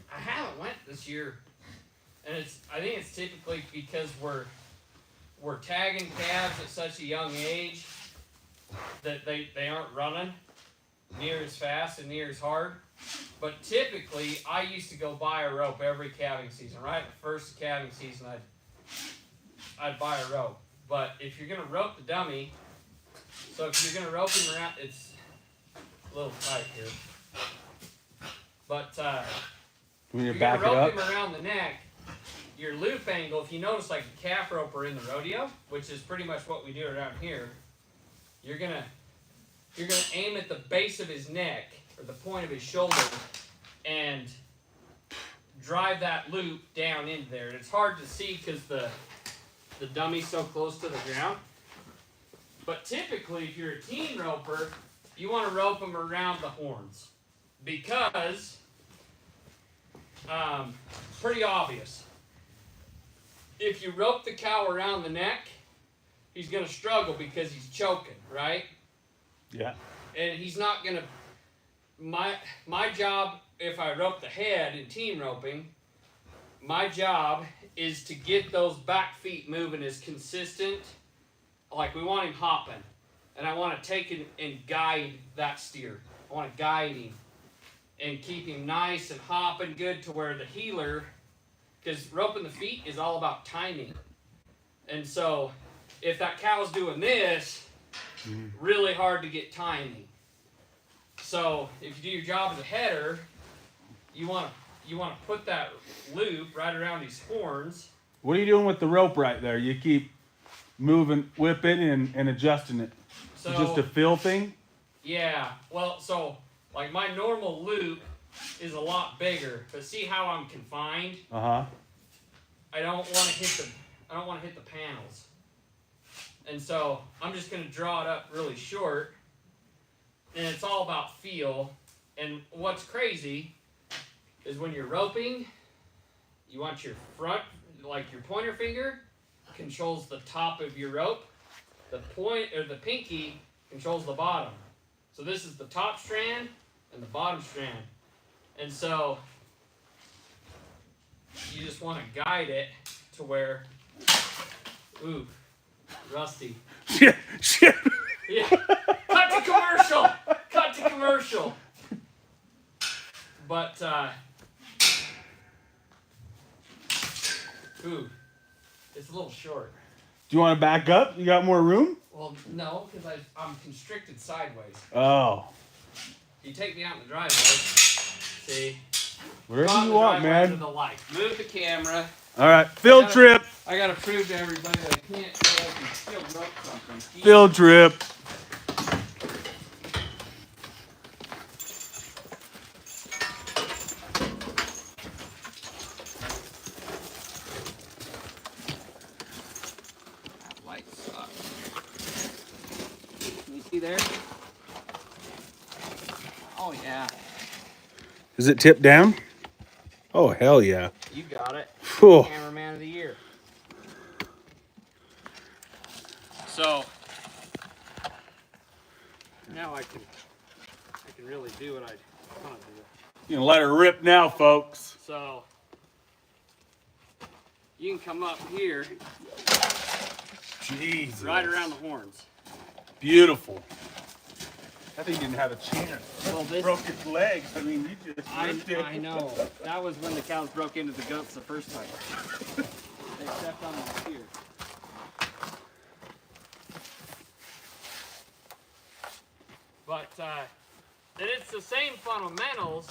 haven't went this year. And I think it's typically because we're tagging calves at such a young age that they aren't running near as fast and near as hard. But typically, I used to go buy a rope every calving season. Right, the first calving season, I'd buy a rope. But if you're gonna rope the dummy, so if you're gonna rope him around, it's a little tight here. But We need if to you're back gonna it rope up. him around the neck, your loop angle, if you notice like a calf roper in the rodeo, which is pretty much what we do around here, you're gonna aim at the base of his neck or the point of his shoulder and drive that loop down into there. And it's hard to see because the dummy's so close to the ground. But typically, if you're a teen roper, you want to rope them around the horns because pretty obvious. If you rope the cow around the neck, he's going to struggle because he's choking, right? Yeah. And he's not going to... My job, if I rope the head in team roping, my job is to get those back feet moving as consistent. Like we want him hopping. And I want to take and guide that steer. I want to guide him and keep him nice and hopping good to where the heeler... Because roping the feet is all about timing. And so, if that cow's doing this, really hard to get timing. So, if you do your job as a header, you want to put that loop right around his horns. What are you doing with the rope right there? You keep moving, whipping, and adjusting it. So, Just a feel thing? Yeah. Well, so, like my normal loop is a lot bigger, but see how I'm confined? Uh-huh. I don't want to hit the panels. And so I'm just going to draw it up really short. And it's all about feel. And what's crazy is when you're roping, you want your front, like your pointer finger controls the top of your rope. The pinky controls the bottom. So this is the top strand and the bottom strand. And so you just want to guide it to where, ooh, rusty. Shit. Yeah. Cut to commercial. Cut to commercial. But, ooh, it's a little short. Do you want to back up? You got more room? Well, no, because I'm constricted sideways. Oh. You take me out in the driveway, see? Wherever you want, man. The light. Move the camera. All right, field trip. I gotta prove to everybody that I can't go up and still rope something. Field trip. That light sucks. Can you see there? Oh yeah. Is it tipped down? Oh, hell yeah. You got it. Whew. Cameraman of the year. So now I can really do what I want to do. You can let her rip now, folks. So you can come up here, Jesus. right around the horns. Beautiful. That thing didn't have a chance. Well, this Broke its legs. I mean, you just ripped it. I know. That was when the cows broke into the goats the first time. They stepped on the steer. But then it's the same fundamentals.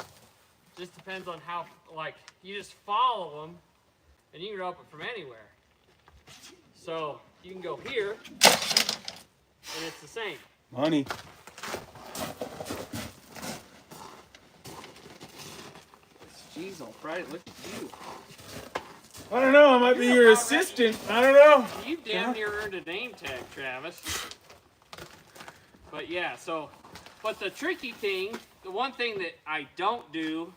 Just depends on how, like, you just follow them, and you can rope it from anywhere. So you can go here, and it's the same. Money. Jeez, all right, look at you. I don't know. I might be your assistant. I don't know. You damn near earned a name tag, Travis. But yeah, so, but the tricky thing, the one thing that I don't do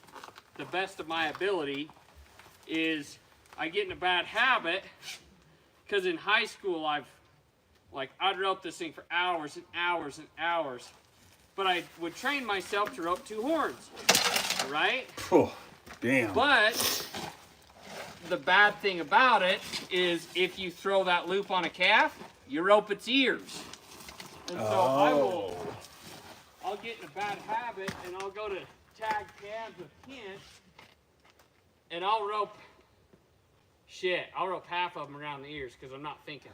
the best of my ability is I get in a bad habit because in high school I'd rope this thing for hours and hours and hours. But I would train myself to rope 2 horns, right? Oh, damn. But the bad thing about it is if you throw that loop on a calf, you rope its ears. And so I'll get in a bad habit and I'll go to tag calves with Kent and I'll rope half of them around the ears because I'm not thinking.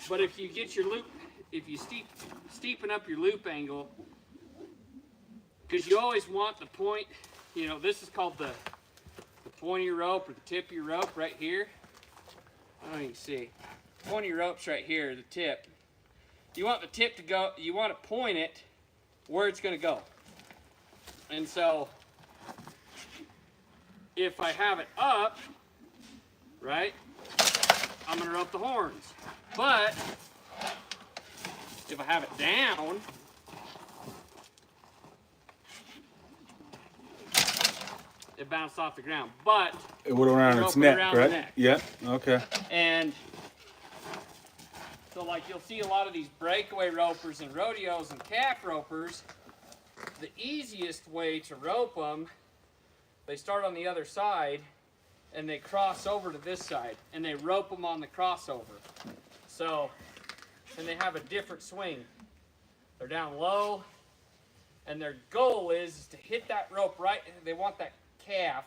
But if you get your loop, if you steepen up your loop angle, because you always want the point, you know, this is called the point of your rope or the tip of your rope right here. I don't know if you can see. Point of your rope's right here, the tip. You want the tip to go, you want to point it where it's going to go. And so, if I have it up, right, I'm going to rope the horns. But, if I have it down, it bounced off the ground. But It would around its neck, right? Neck. Yeah. Okay. And so, like, you'll see a lot of these breakaway ropers and rodeos and calf ropers. The easiest way to rope them, they start on the other side and they cross over to this side and they rope them on the crossover. So, and they have a different swing. They're down low, and their goal is to hit that rope right. They want that calf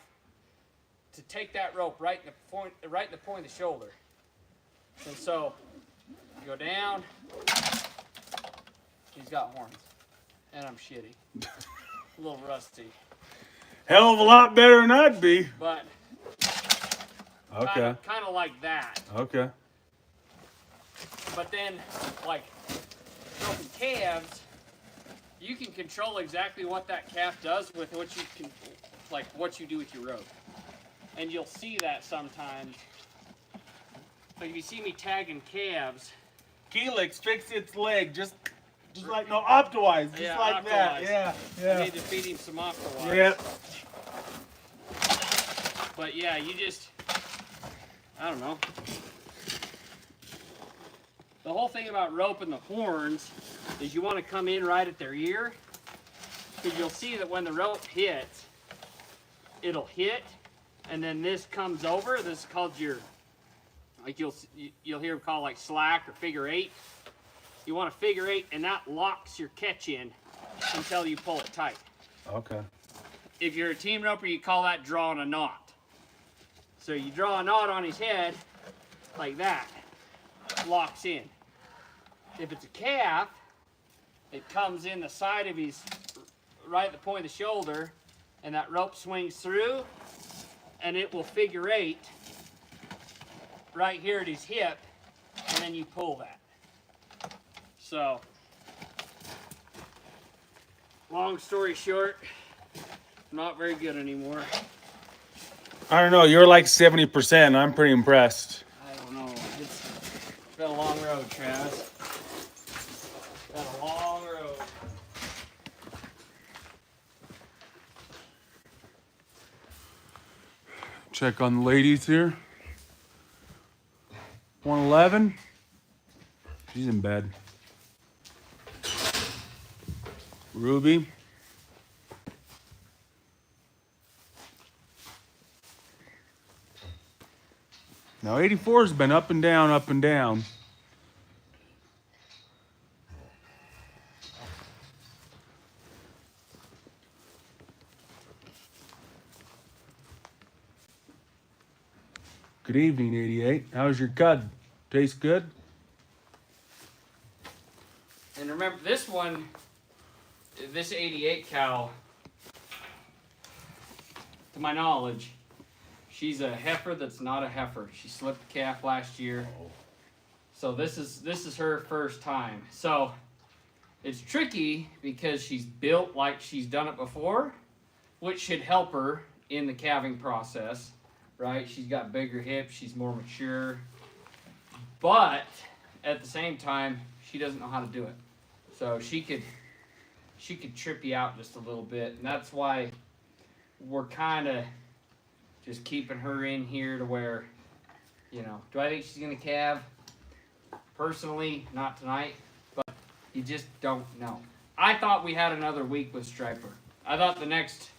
to take that rope right in the point of the shoulder. And so, you go down. He's got horns, and I'm shitty, a little rusty. Hell of a lot better than I'd be. But okay, kind of like that. Okay. But then, like roping calves, you can control exactly what that calf does with what you can, like what you do with your rope, and you'll see that sometimes. Like if you see me tagging calves, Helix fix its leg just like no optimize, just yeah, like that. optimize. Yeah. I need to feed him some optimize. Yeah. But yeah, you just, I don't know. The whole thing about roping the horns is you want to come in right at their ear, because you'll see that when the rope hits, it'll hit, and then this comes over. This is called your, like you'll hear them call like slack or figure eight. You want a figure eight, and that locks your catch in until you pull it tight. Okay. If you're a team roper, you call that drawing a knot. So you draw a knot on his head like that, locks in. If it's a calf, it comes in the side of his, right at the point of the shoulder, and that rope swings through, and it will figure eight right here at his hip, and then you pull that. So, long story short, I'm not very good anymore. I don't know. You're like 70%. I'm pretty impressed. I don't know. It's been a long road, Travis. Been a long road. Check on the ladies here. 111. She's in bed. Ruby. Now 84 has been up and down, up and down. Good evening, 88. How's your cud? Tastes good? And remember, this one, this 88 cow, to my knowledge, she's a heifer that's not a heifer. She slipped the calf last year. So this is her first time. So it's tricky because she's built like she's done it before, which should help her in the calving process, right? She's got bigger hips, she's more mature. But at the same time, she doesn't know how to do it. So she could trip you out just a little bit. And that's why we're kind of just keeping her in here to where, you know, do I think she's going to calve? Personally, not tonight, but you just don't know. I thought we had another week with Striper. I thought the next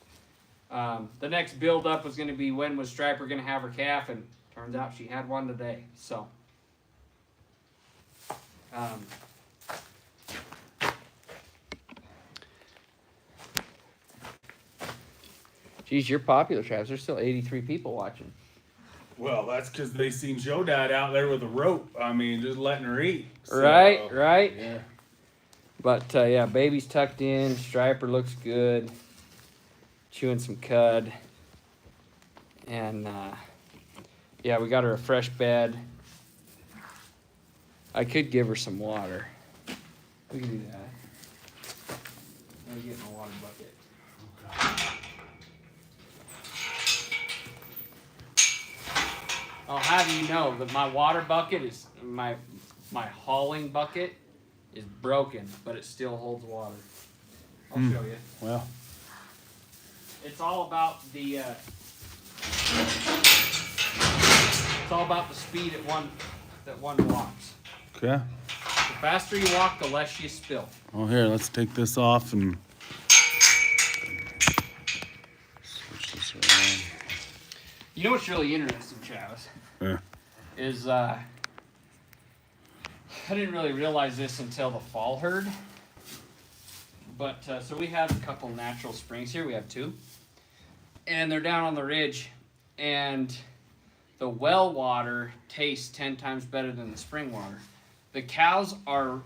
build up was going to be when was Striper going to have her calf, and turns out she had one today. So, geez, you're popular, Travis. There's still 83 people watching. Well, that's because they seen Joe Dad out there with a rope. I mean, just letting her eat. So, Right. Yeah. But, yeah, baby's tucked in. Striper looks good. Chewing some cud. And yeah, we got her a fresh bed. I could give her some water. We can do that. Let me get my water bucket. I'll have you know that my water bucket is my hauling bucket is broken, but it still holds water. I'll show you. Well, It's all about the speed at one walks. okay. The faster you walk, the less you spill. Well, here, let's take this off and switch this around. You know what's really interesting, Travis? Yeah. Is I didn't really realize this until the fall herd. But so we have a couple natural springs here. We have two, and they're down on the ridge, and the well water tastes 10 times better than the spring water. The cows are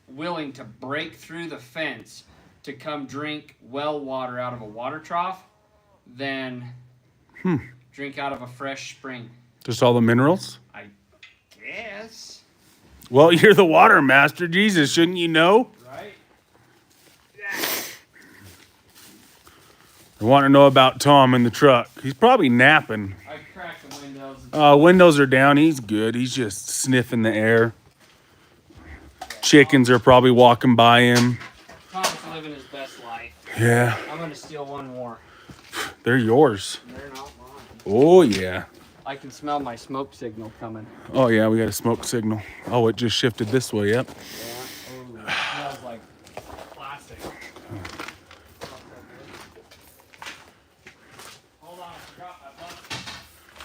willing to break through the fence to come drink well water out of a water trough than drink out of a fresh spring. Just all the minerals? I guess. Well, you're the water master. Jesus, shouldn't you know? Right? I want to know about Tom in the truck. He's probably napping. I cracked the windows. Windows are down. He's good. He's just sniffing the air. Chickens are probably walking by him. Tom's living his best life. Yeah, I'm going to steal one more. they're yours. They're not mine. Oh, yeah. I can smell my smoke signal coming. Oh, yeah, we got a smoke signal. Oh, it just shifted this way, yep. Yeah. Oh, it smells like plastic. Hold on, I forgot my button.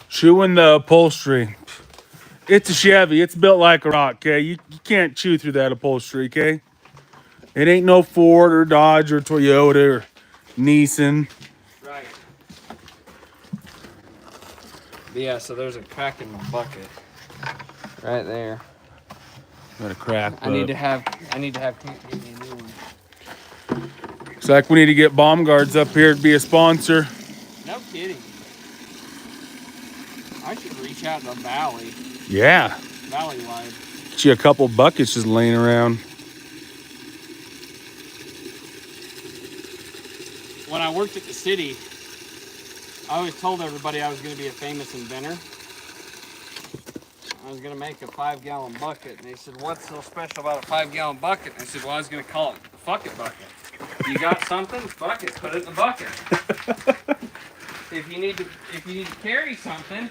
Chewing the upholstery. It's a Chevy. It's built like a rock, okay? You can't chew through that upholstery, okay? It ain't no Ford or Dodge or Toyota or Nissan. Right. But yeah, so there's a crack in my bucket. Right there. Got a crack. I need to have Clint get me a new one. Looks like we need to get bomb guards up here to be a sponsor. No kidding. I should reach out to the valley. Yeah. Valley-wide. Get you a couple buckets just laying around. When I worked at the city, I always told everybody I was going to be a famous inventor. I was going to make a 5-gallon bucket. And they said, what's so special about a 5-gallon bucket? And I said, well, I was going to call it Fuck It Bucket. You got something? Fuck it. Put it in the bucket. If you need to carry something,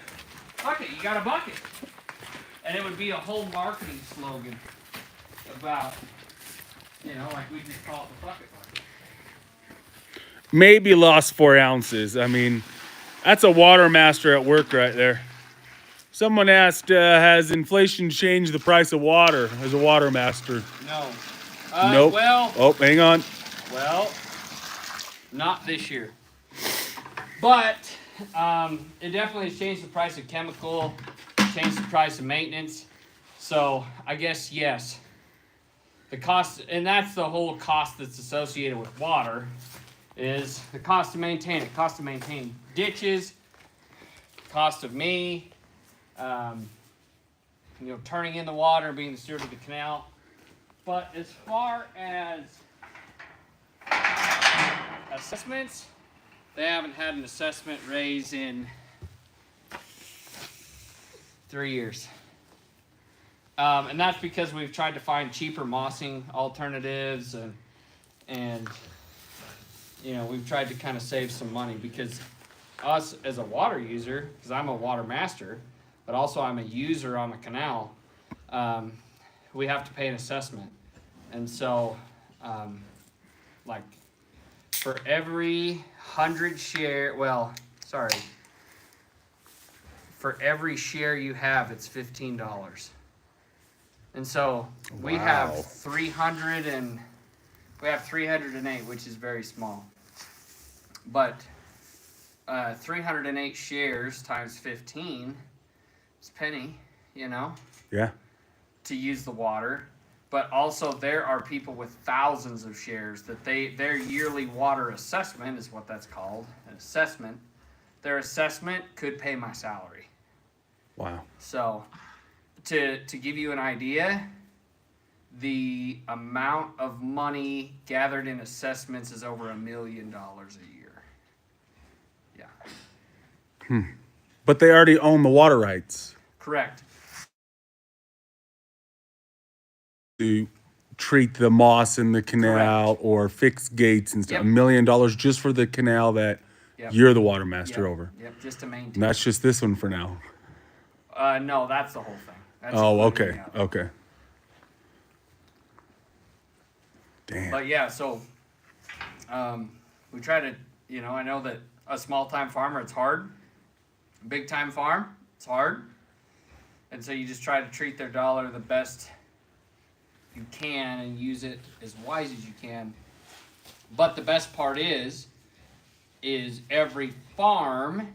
fuck it. You got a bucket. And it would be a whole marketing slogan about, like we just call it the Fuck It Bucket. Maybe lost 4 ounces. I mean, that's a water master at work right there. Someone asked, has inflation changed the price of water as a water master? No. Nope. Well. Oh, hang on. Well, not this year. But it definitely has changed the price of chemical, changed the price of maintenance. So I guess, yes. The cost, and that's the whole cost that's associated with water, is the cost to maintain it. Cost to maintain ditches, cost of me, turning in the water and being the steward of the canal. But as far as assessments, they haven't had an assessment raise in 3 years. And that's because we've tried to find cheaper mossing alternatives and we've tried to kind of save some money because us as a water user, because I'm a water master, but also I'm a user on the canal, we have to pay an assessment. And so, for every 100 share, for every share you have, it's $15. And so we have 308, which is very small. But 308 shares times 15 is a penny, Yeah. to use the water. But also there are people with thousands of shares that their yearly water assessment is what that's called, an assessment, their assessment could pay my salary. Wow. So, to give you an idea, the amount of money gathered in assessments is over $1 million a year. Yeah. But they already own the water rights Correct. to treat the moss in the canal or fix gates and stuff. Yep. $1 million just for the canal that Yep. you're the water master Yep. over. Yep. Just to maintain. And that's just this one for now. No, that's the whole thing. That's Oh, including okay. the other. Okay. Damn. But yeah, so we try to, I know that a small time farmer, it's hard. Big time farm, it's hard. And so you just try to treat their dollar the best you can and use it as wise as you can. But the best part is every farm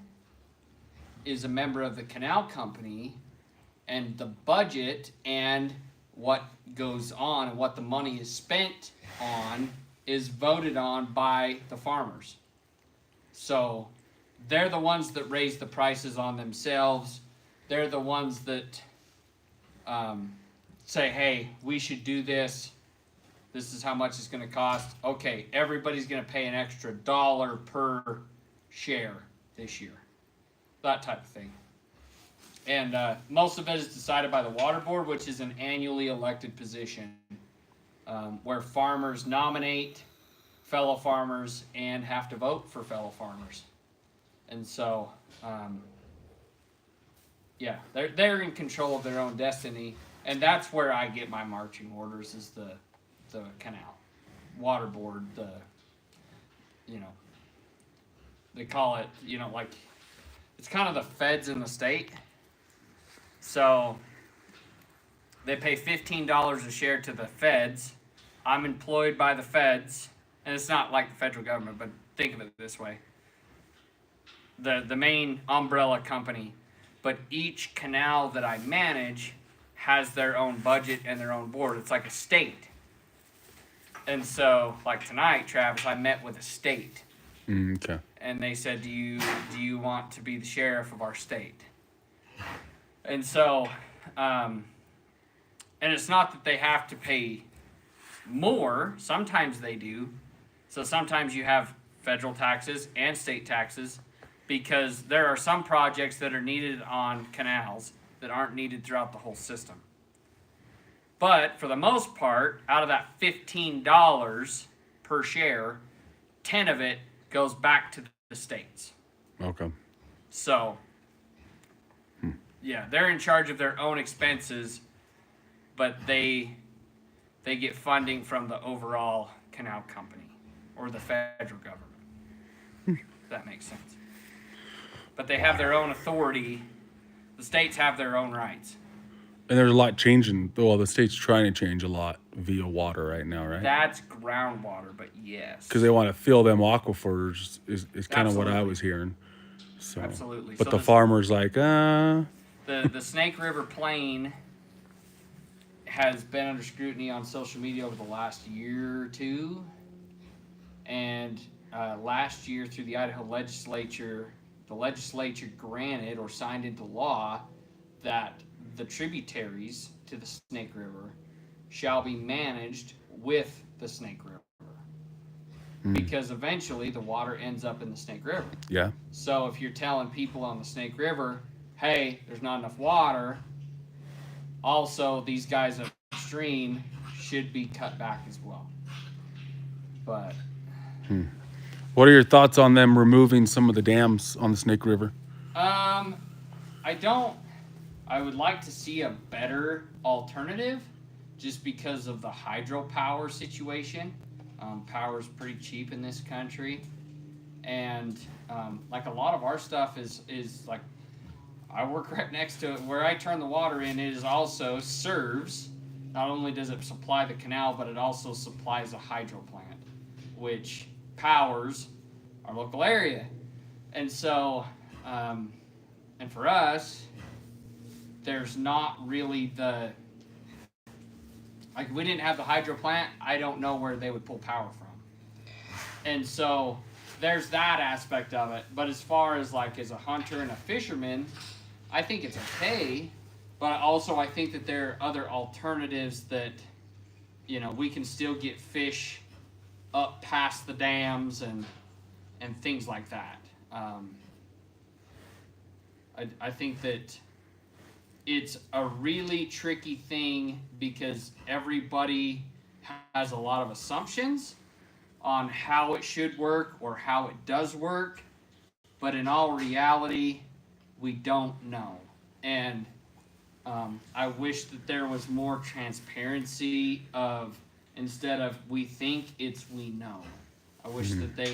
is a member of the canal company, and the budget and what goes on and what the money is spent on is voted on by the farmers. So they're the ones that raise the prices on themselves. They're the ones that say, hey, we should do this. This is how much it's going to cost. Okay, everybody's going to pay an extra $1 per share this year. That type of thing. And most of it is decided by the water board, which is an annually elected position where farmers nominate fellow farmers and have to vote for fellow farmers. And so, yeah, they're in control of their own destiny. And that's where I get my marching orders is the canal. Water board, they call it, like, it's kind of the feds in the state. So they pay $15 a share to the feds. I'm employed by the feds, and it's not like the federal government, but think of it this way. The main umbrella company, but each canal that I manage has their own budget and their own board. It's like a state. And so, like tonight, Travis, I met with a state. Okay. And they said, do you want to be the sheriff of our state? And so, and it's not that they have to pay more. Sometimes they do. So sometimes you have federal taxes and state taxes because there are some projects that are needed on canals that aren't needed throughout the whole system. But for the most part, out of that $15 per share, 10 of it goes back to the states. Okay. So, yeah, they're in charge of their own expenses, but they get funding from the overall canal company or the federal government. If that makes sense. But they have their own authority. The states have their own rights. And there's a lot changing. Well, the state's trying to change a lot via water right now, right? That's groundwater, but yes. Because they want to fill them aquifers is kind of what I Absolutely. was hearing. So, Absolutely. But So the this- farmer's like, The Snake River Plain has been under scrutiny on social media over the last year or two. And last year through the Idaho legislature, the legislature granted or signed into law that the tributaries to the Snake River shall be managed with the Snake River. Because eventually the water ends up in the Snake River. yeah. So if you're telling people on the Snake River, hey, there's not enough water, also these guys upstream should be cut back as well. But What are your thoughts on them removing some of the dams on the Snake River? I would like to see a better alternative just because of the hydropower situation. Power's pretty cheap in this country. And like a lot of our stuff is like, I work right next to it. Where I turn the water in, it is also serves, not only does it supply the canal, but it also supplies a hydro plant, which powers our local area. And so, and for us, there's not really like, if we didn't have the hydro plant, I don't know where they would pull power from. And so there's that aspect of it. But as far as like as a hunter and a fisherman, I think it's okay. But also I think that there are other alternatives that, you know, we can still get fish up past the dams and things like that. I think that it's a really tricky thing because everybody has a lot of assumptions on how it should work or how it does work, but in all reality, we don't know. And I wish that there was more transparency of instead of we think, it's we know. I wish that they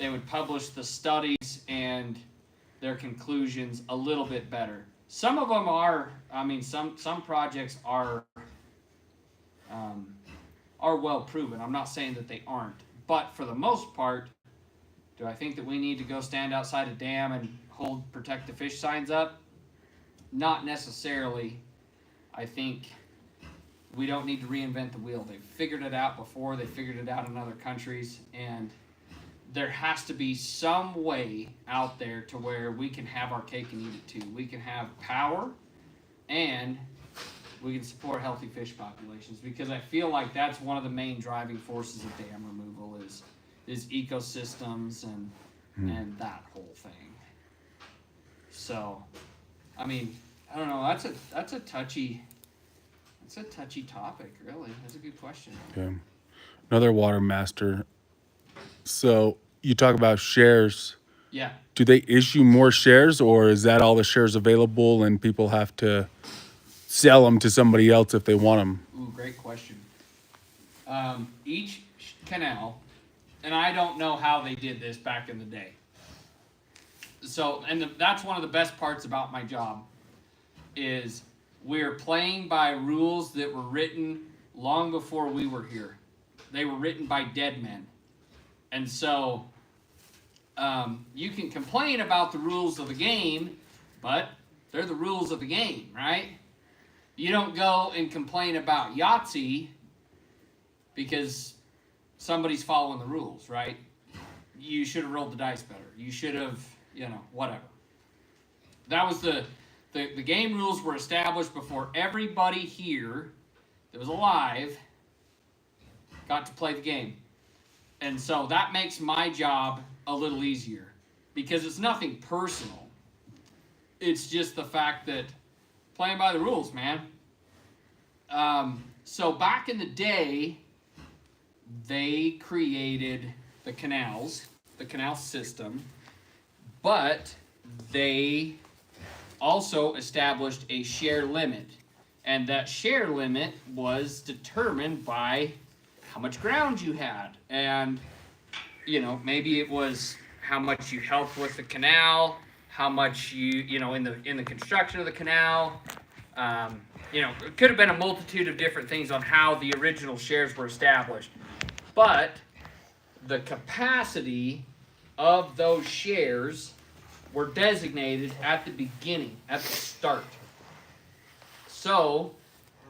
would publish the studies and their conclusions a little bit better. Some of them are. I mean, some projects are well proven. I'm not saying that they aren't, but for the most part, do I think that we need to go stand outside a dam and hold protect the fish signs up? Not necessarily. I think we don't need to reinvent the wheel. They've figured it out before. They figured it out in other countries, and there has to be some way out there to where we can have our cake and eat it too. We can have power and we can support healthy fish populations, because I feel like that's one of the main driving forces of dam removal is ecosystems and that whole thing. So, I mean, I don't know. That's a touchy topic, really. That's a good question. Okay. Another water master. So you talk about shares. Yeah. Do they issue more shares, or is that all the shares available and people have to sell them to somebody else if they want them? Ooh, great question. Each canal, and I don't know how they did this back in the day. So, that's one of the best parts about my job is we're playing by rules that were written long before we were here. They were written by dead men. And so you can complain about the rules of the game, but they're the rules of the game, right? You don't go and complain about Yahtzee because somebody's following the rules, right? You should have rolled the dice better. You should have, whatever. That was the game rules were established before everybody here that was alive got to play the game. And so that makes my job a little easier because it's nothing personal. It's just the fact that playing by the rules, man. So back in the day, they created the canal system, but they also established a share limit. And that share limit was determined by how much ground you had. And, maybe it was how much you helped with the canal, how much you in the construction of the canal. It could have been a multitude of different things on how the original shares were established. But the capacity of those shares were designated at the beginning, at the start. So,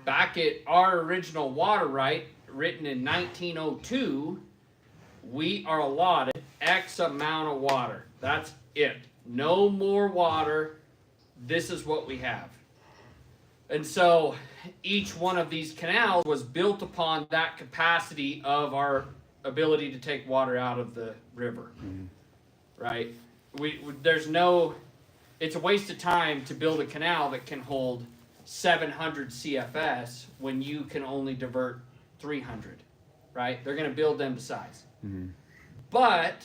back at our original water right, written in 1902, we are allotted X amount of water. That's it. No more water. This is what we have. And so each one of these canals was built upon that capacity of our ability to take water out of the river. Mm-hmm. Right? It's a waste of time to build a canal that can hold 700 CFS when you can only divert 300, right? They're going to build them to size. Mm-hmm. But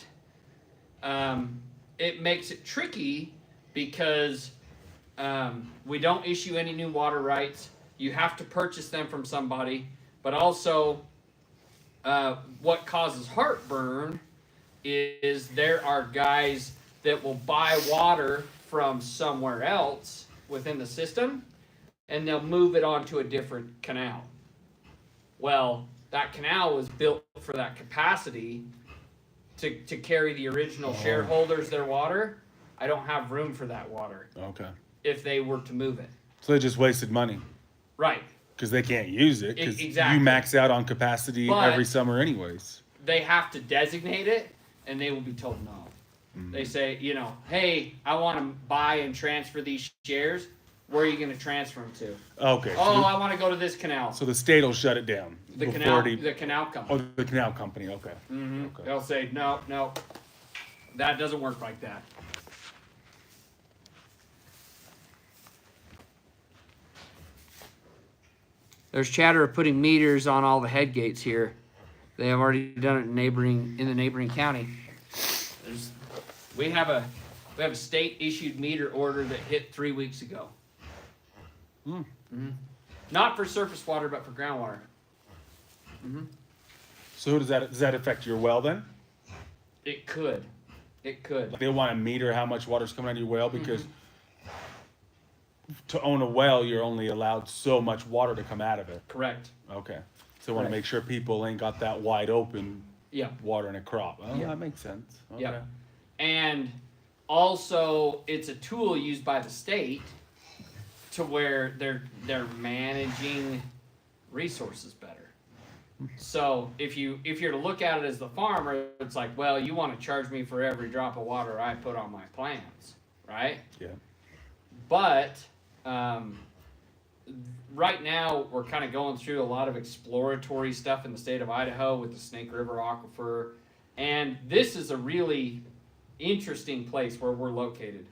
it makes it tricky because we don't issue any new water rights. You have to purchase them from somebody. But also, what causes heartburn is there are guys that will buy water from somewhere else within the system, and they'll move it onto a different canal. Well, that canal was built for that capacity to carry the original shareholders their water. I don't have room for that water. Okay. If they were to move it. So they just wasted money. Right. Because they can't use it. Because exactly. You max out on capacity every summer anyways. They have to designate it. and they will be told no. They say, you know, hey, I want to buy and transfer these shares. Where are you going to transfer them to? Okay. Oh, I want to go to this canal. So the state will shut it down. The before canal, the canal company. Oh, the canal company. Okay. Okay. They'll say, no, that doesn't work like that. There's chatter of putting meters on all the head gates here. They have already done it in the neighboring county. We have a state issued meter order that hit 3 weeks ago. Not for surface water, but for groundwater. So does that affect your well then? It could. They want to meter how much water's coming out of your well because to own a well, you're only allowed so much water to come out of it. Correct. Okay. So I want to Right. make sure people ain't got that wide open Yeah. water in a crop. Oh, Yeah. that makes sense. Okay. Yeah. And also, it's a tool used by the state to where they're managing resources better. So if you're to look at it as the farmer, it's like, well, you want to charge me for every drop of water I put on my plants, right? Yeah. But right now we're kind of going through a lot of exploratory stuff in the state of Idaho with the Snake River Aquifer, and this is a really interesting place where we're located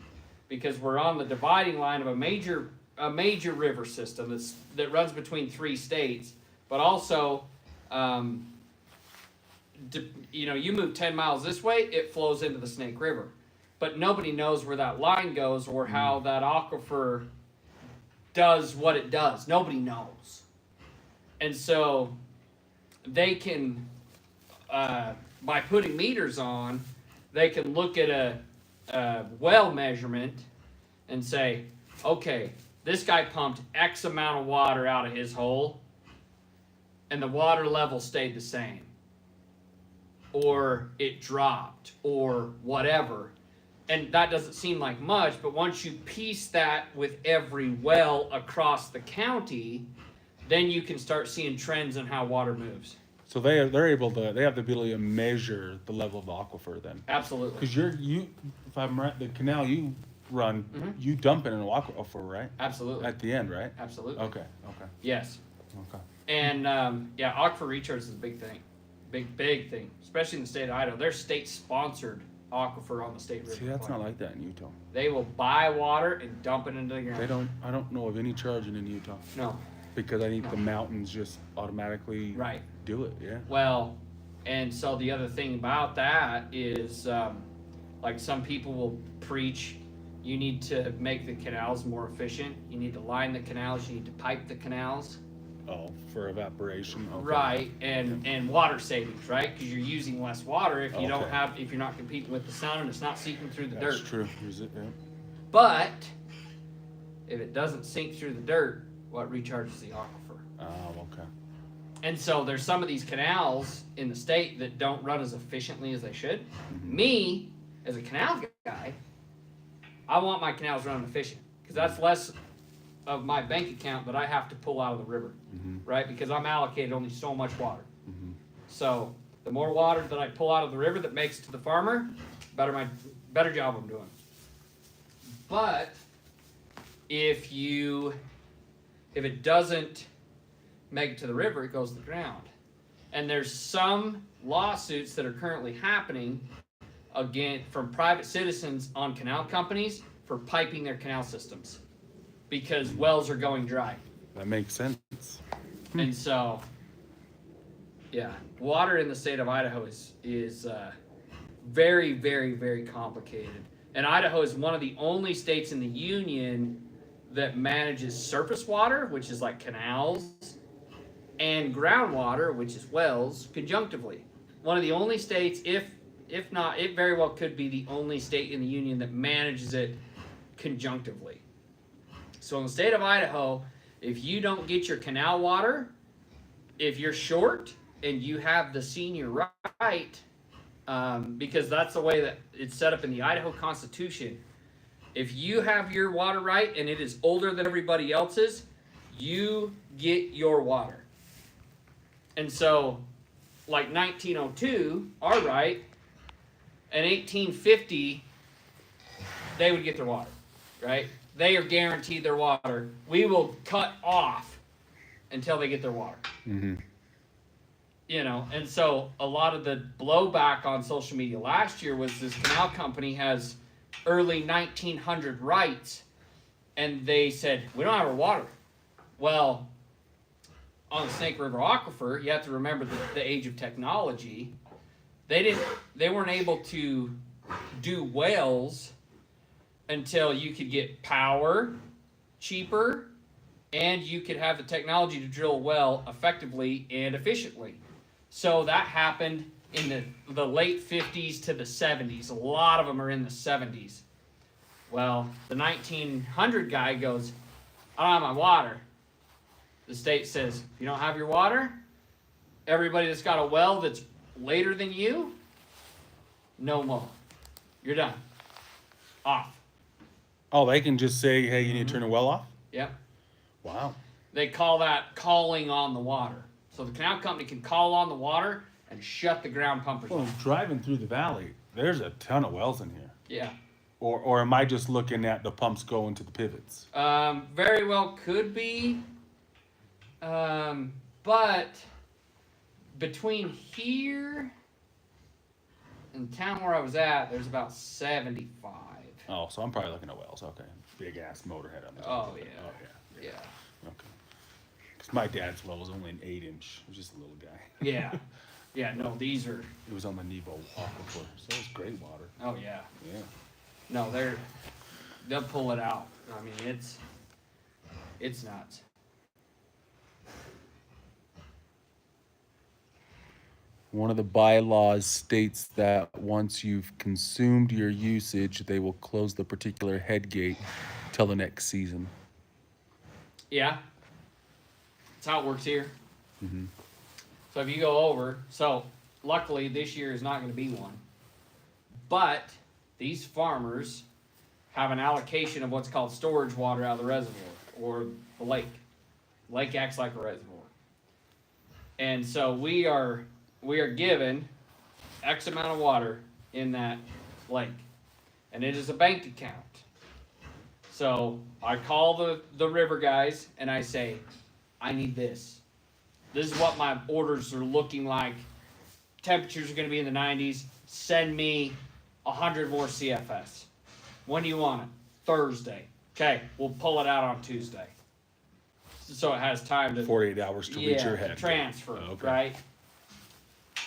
because we're on the dividing line of a major river system that runs between 3 states, but also you move 10 miles this way, it flows into the Snake River. But nobody knows where that line goes or how that aquifer does what it does. Nobody knows. And so they can, by putting meters on, they can look at a well measurement and say, okay, this guy pumped X amount of water out of his hole, and the water level stayed the same, or it dropped, or whatever. And that doesn't seem like much, but once you piece that with every well across the county, then you can start seeing trends in how water moves. So they have the ability to measure the level of the aquifer then. Absolutely. Because if I'm right, the canal you run, you dump it in an aquifer, right? Absolutely. At the end, right? Absolutely. Okay. Yes. Okay. And aquifer recharge is a big thing. Big thing. Especially in the state of Idaho. They're state-sponsored aquifer on the state river. See, that's not like that in Utah. They will buy water and dump it into the ground. I don't know of any charging in Utah. No. Because I think the mountains just automatically Right. do it, yeah. Well, and so the other thing about that is, like some people will preach, you need to make the canals more efficient. You need to line the canals. You need to pipe the canals. Oh, for evaporation. Okay. Right, and water savings, right? Because you're using less water if you if you're not competing with the sun and it's not seeping through the dirt. That's true. Is it? Yeah. But if it doesn't sink through the dirt, what recharges the aquifer? Oh, okay. And so there's some of these canals in the state that don't run as efficiently as they should. Me, as a canal guy, I want my canals running efficient because that's less of my bank account that I have to pull out of the river, right? Because I'm allocated only so much water. So the more water that I pull out of the river that makes it to the farmer, better job I'm doing. But if it doesn't make it to the river, it goes to the ground. And there's some lawsuits that are currently happening again from private citizens on canal companies for piping their canal systems because wells are going dry. That makes sense. And so, yeah, water in the state of Idaho is very, very, very complicated. And Idaho is one of the only states in the union that manages surface water, which is like canals, and groundwater, which is wells, conjunctively. One of the only states, if not, it very well could be the only state in the union that manages it conjunctively. So in the state of Idaho, if you don't get your canal water, if you're short and you have the senior right, because that's the way that it's set up in the Idaho Constitution, if you have your water right and it is older than everybody else's, you get your water. And so, like 1902, our right in 1850, they would get their water, right? They are guaranteed their water. We will cut off until they get their water. Mm-hmm. You know, and so a lot of the blowback on social media last year was this canal company has early 1900 rights, and they said, we don't have our water. Well, on the Snake River Aquifer, you have to remember the age of technology. They weren't able to do wells until you could get power cheaper, and you could have the technology to drill a well effectively and efficiently. So that happened in the late 50s to the 70s. A lot of them are in the 70s. Well, the 1900 guy goes, I don't have my water. The state says, if you don't have your water, everybody that's got a well that's later than you, no more. You're done. Off. Oh, they can just say, hey, you need to turn the well off? Yep. Wow. They call that calling on the water. So the canal company can call on the water and shut the ground pumpers Well, off. driving through the valley, there's a ton of wells in here. Yeah. Or am I just looking at the pumps going to the pivots? Very well could be. But between here and town where I was at, there's about 75. Oh, so I'm probably looking at wells. Okay. Big ass motorhead on the Oh, top. yeah. Oh, yeah. Yeah. Okay. Because my dad's well was only an 8-inch. It was just a little guy. Yeah. Yeah, no, these are. It was on the Nebo Aquifer, so it was great water. Oh, yeah. Yeah. No, they'll pull it out. I mean, it's nuts. One of the bylaws states that once you've consumed your usage, they will close the particular head gate till the next season. Yeah. That's how it works here. Mm-hmm. So if you go over, so luckily this year is not going to be one. But these farmers have an allocation of what's called storage water out of the reservoir or the lake. Lake acts like a reservoir. And so we are given X amount of water in that lake. And it is a bank account. So I call the river guys and I say, I need this. This is what my orders are looking like. Temperatures are going to be in the 90s. Send me 100 more CFS. When do you want it? Thursday. Okay, we'll pull it out on Tuesday. So it has time to 48 hours to reach your head. Transfer, Okay. right?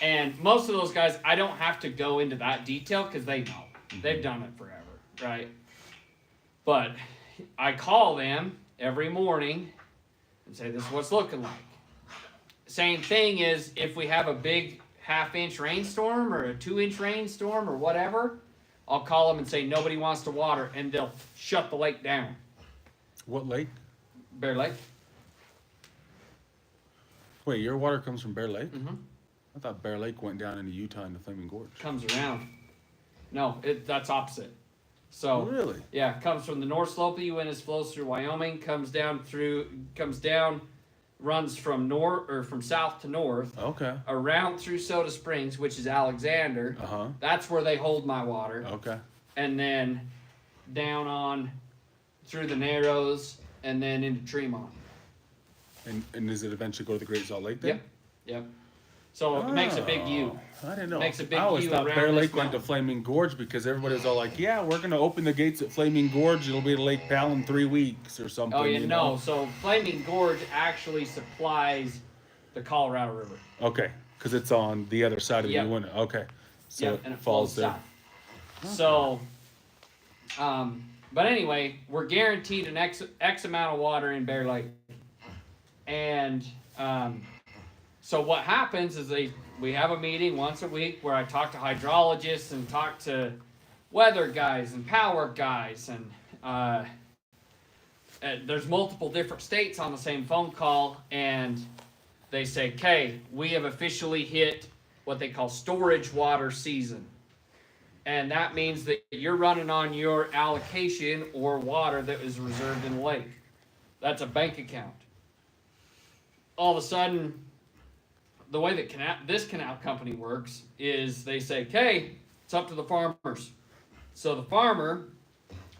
And most of those guys, I don't have to go into that detail because they know. They've done it forever, right? But I call them every morning and say, this is what's looking like. Same thing is if we have a big half-inch rainstorm or a 2-inch rainstorm or whatever, I'll call them and say, nobody wants to water, and they'll shut the lake down. What lake? Bear Lake. Wait, your water comes from Bear Lake? Mm-hmm. I thought Bear Lake went down into Utah into Flaming Gorge. Comes around. No, that's opposite. So Really? yeah, comes from the north slope of the Uintas, flows through Wyoming, comes down, runs from south to north, Okay. around through Soda Springs, which is Alexander. Uh-huh. That's where they hold my water, Okay. and then down on through the Narrows, and then into Tremont. And does it eventually go to the Great Salt Lake then? Yep. So it makes a big U. I didn't know. Makes a big I always U thought around Bear this Lake went to mountain. Flaming Gorge because everybody was all like, yeah, we're going to open the gates at Flaming Gorge. It'll be to Lake Powell in 3 weeks or something. Oh, yeah, you no. know? So Flaming Gorge actually supplies the Colorado River. Okay, because it's on the other side of Yep. the Uinta. Okay. So Yep, it and it falls flows there. south. So, but anyway, we're guaranteed an X amount of water in Bear Lake. And so what happens is we have a meeting once a week where I talk to hydrologists and talk to weather guys and power guys, and there's multiple different states on the same phone call, and they say, okay, we have officially hit what they call storage water season. And that means that you're running on your allocation or water that is reserved in the lake. That's a bank account. All of a sudden, the way that this canal company works is they say, okay, It's up to the farmers. So the farmer,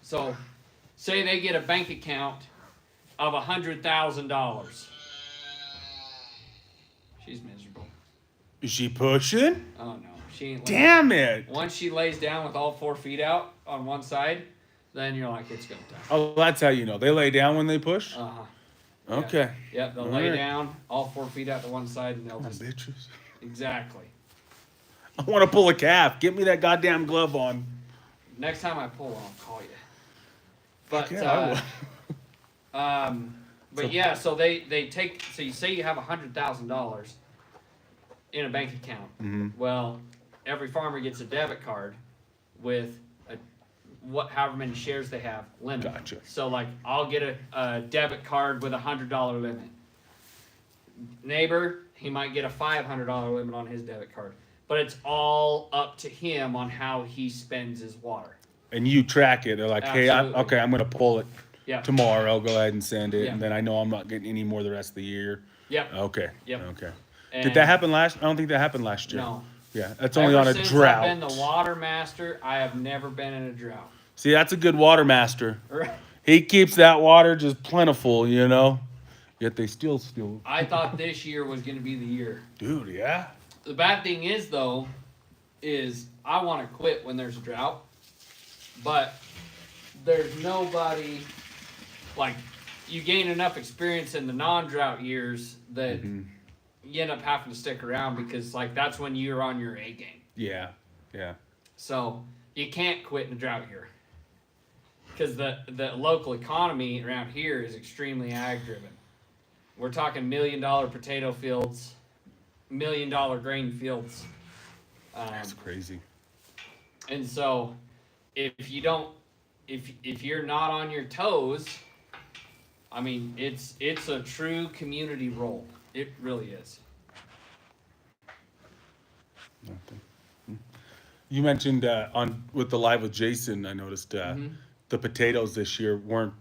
so say they get a bank account of $100,000. She's miserable. Is she pushing? Oh no, she ain't. Damn it. Once she lays down with all 4 feet out on one side, then you're like, it's go time. Oh, that's how you know. They lay down when they push? Uh-huh. Okay. Yep, they'll All lay right. down, all 4 feet out to one side, and they'll Come on, just bitches. exactly. I want to pull a calf. Get me that goddamn glove on. Next time I pull one, I'll call you. But Yeah, I will. but yeah, so they take. So you say you have $100,000 in a bank account. Mm-hmm. Well, every farmer gets a debit card with however many shares they have limit. Gotcha. So like I'll get a debit card with $100 limit. Neighbor, he might get a $500 limit on his debit card. But it's all up to him on how he spends his water. And you track it. They're like, hey, Absolutely. I'm going to pull it Yeah. tomorrow. Go ahead and send it. Yeah. And then I know I'm not getting any more the rest of the year. Yep. Okay. Yep. Okay. And Did that happen last? I don't think that happened last year. No. Yeah, that's only Ever on a since drought. I've been the water master, I have never been in a drought. See, that's a good water master. He keeps that water just plentiful, you know. Yet they still. I thought this year was going to be the year. Dude, yeah. The bad thing is, though, is I want to quit when there's a drought, but there's nobody, like, you gain enough experience in the non-drought years that you end up having to stick around because, like, that's when you're on your A game. Yeah. Yeah. So you can't quit in a drought year because the local economy around here is extremely ag-driven. We're talking $1 million potato fields, $1 million grain fields. That's crazy. And so, if you're not on your toes, I mean, it's a true community role. It really is. You mentioned with the live with Jason, I noticed the potatoes this year weren't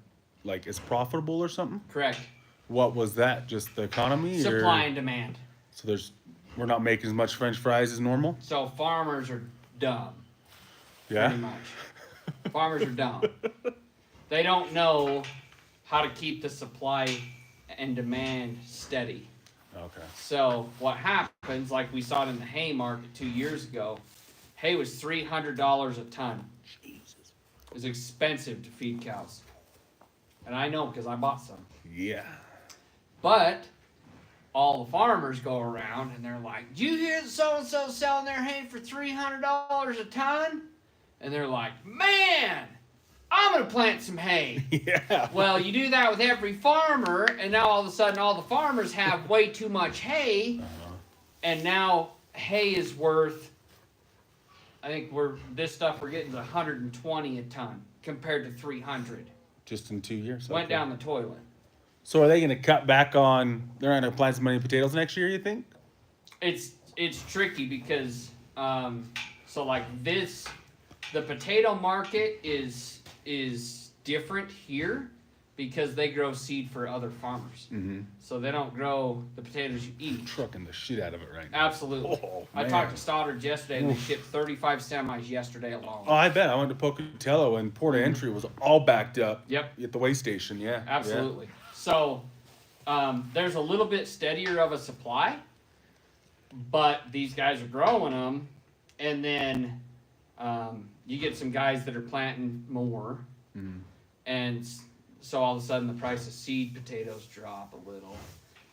like as profitable or something. Correct. What was that? Just the economy? Supply and demand. So we're not making as much French fries as normal. So farmers are dumb. Yeah. Pretty much. Farmers are dumb. They don't know how to keep the supply and demand steady. Okay. So what happens, like we saw it in the hay market 2 years ago, hay was $300 a ton. Jesus. It was expensive to feed cows. And I know because I bought some. Yeah. But all the farmers go around and they're like, "Did you hear that so-and-so selling their hay for $300 a ton?" And they're like, "Man, I'm going to plant some hay." Yeah. Well, you do that with every farmer, and now all of a sudden all the farmers have way too much hay, and now hay is worth, I think this stuff we're getting is 120 a ton compared to 300. Just in 2 years. Went Okay. down the toilet. So are they going to cut back on? They're not going to plant as many potatoes next year. You think? It's tricky because so like this, the potato market is different here because they grow seed for other farmers. Mm-hmm. So they don't grow the potatoes you eat. Trucking the shit out of it right now. Absolutely. Oh, I man. talked to Stoddard yesterday and they shipped 35 semis yesterday alone. Oh, I bet. I went to Pocatello and Port of Entry was all backed up. Yep. At the weigh station. Yeah. Absolutely. So there's a little bit steadier of a supply, but these guys are growing them, and then you get some guys that are planting more, and so all of a sudden the price of seed potatoes drop a little.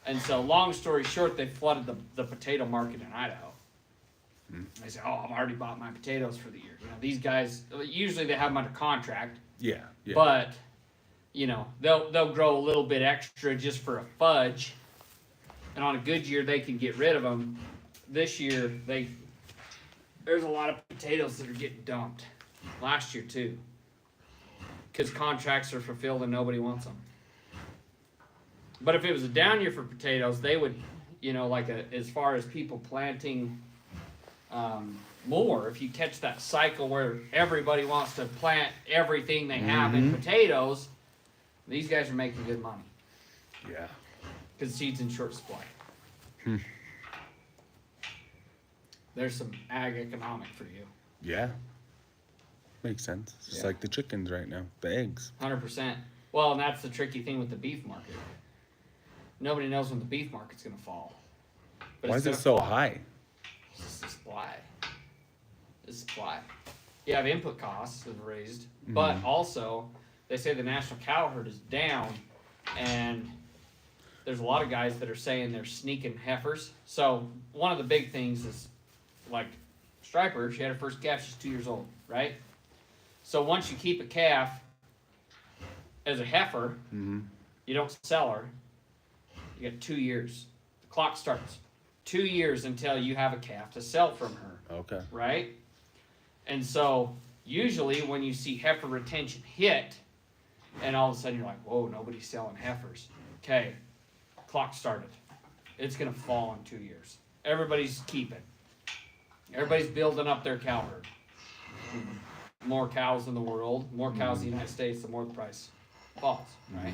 And so long story short, they flooded the potato market in Idaho. They say, "Oh, I've already bought my potatoes for the year." You know, these guys, usually they have them under contract, Yeah. Yeah. but you know, they'll grow a little bit extra just for a fudge, and on a good year they can get rid of them. This year there's a lot of potatoes that are getting dumped. Last year too, because contracts are fulfilled and nobody wants them. But if it was a down year for potatoes, they would, you know, like as far as people planting more, if you catch that cycle where everybody wants to plant everything they have in potatoes, these guys are making good money Yeah. because seed's in short supply. There's some ag economic for you. Yeah. Makes sense. It's just Yeah. like the chickens right now, the eggs. 100%. Well, and that's the tricky thing with the beef market. Nobody knows when the beef market's going to fall. But Why it's is it gonna so fall. high? It's the supply. It's supply. You have input costs that have raised, Mm-hmm. but also they say the national cow herd is down, and there's a lot of guys that are saying they're sneaking heifers. So one of the big things is, like Striper, she had her first calf, she's 2 years old, right? So once you keep a calf as a heifer, Mm-hmm. you don't sell her, you get 2 years. The clock starts. 2 years until you have a calf to sell from her, Okay. right? And so usually when you see heifer retention hit, and all of a sudden you're like, whoa, nobody's selling heifers. Okay, clock started. It's gonna fall in 2 years. Everybody's keeping. Everybody's building up their cow herd. More cows in the world, more cows in the United States, the more the price falls, right?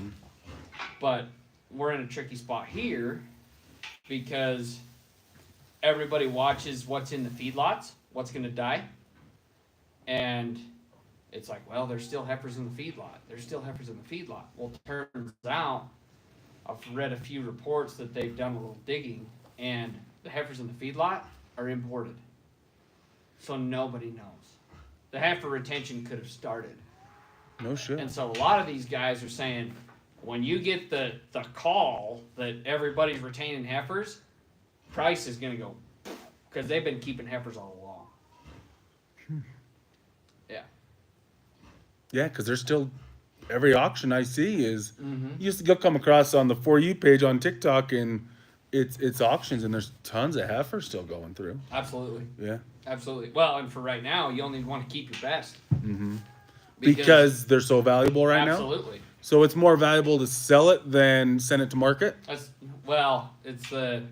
But we're in a tricky spot here because everybody watches what's in the feedlots, what's gonna die. And it's like, well, there's still heifers in the feedlot. There's still heifers in the feedlot. Well, it turns out, I've read a few reports that they've done a little digging, and the heifers in the feedlot are imported. So nobody knows. The heifer retention could have started. No shit. And so a lot of these guys are saying, when you get the call that everybody's retaining heifers, price is going to go, because they've been keeping heifers all along. Yeah. Yeah, because there's still every auction I see is Mm-hmm. you used to go come across on the For You page on TikTok, and it's auctions, and there's tons of heifers still going through. Absolutely. Yeah. Absolutely. Well, and for right now, you only want to keep your best. Mm-hmm. Because they're so valuable right now. Absolutely. So it's more valuable to sell it than send it to market. That's, well, it's the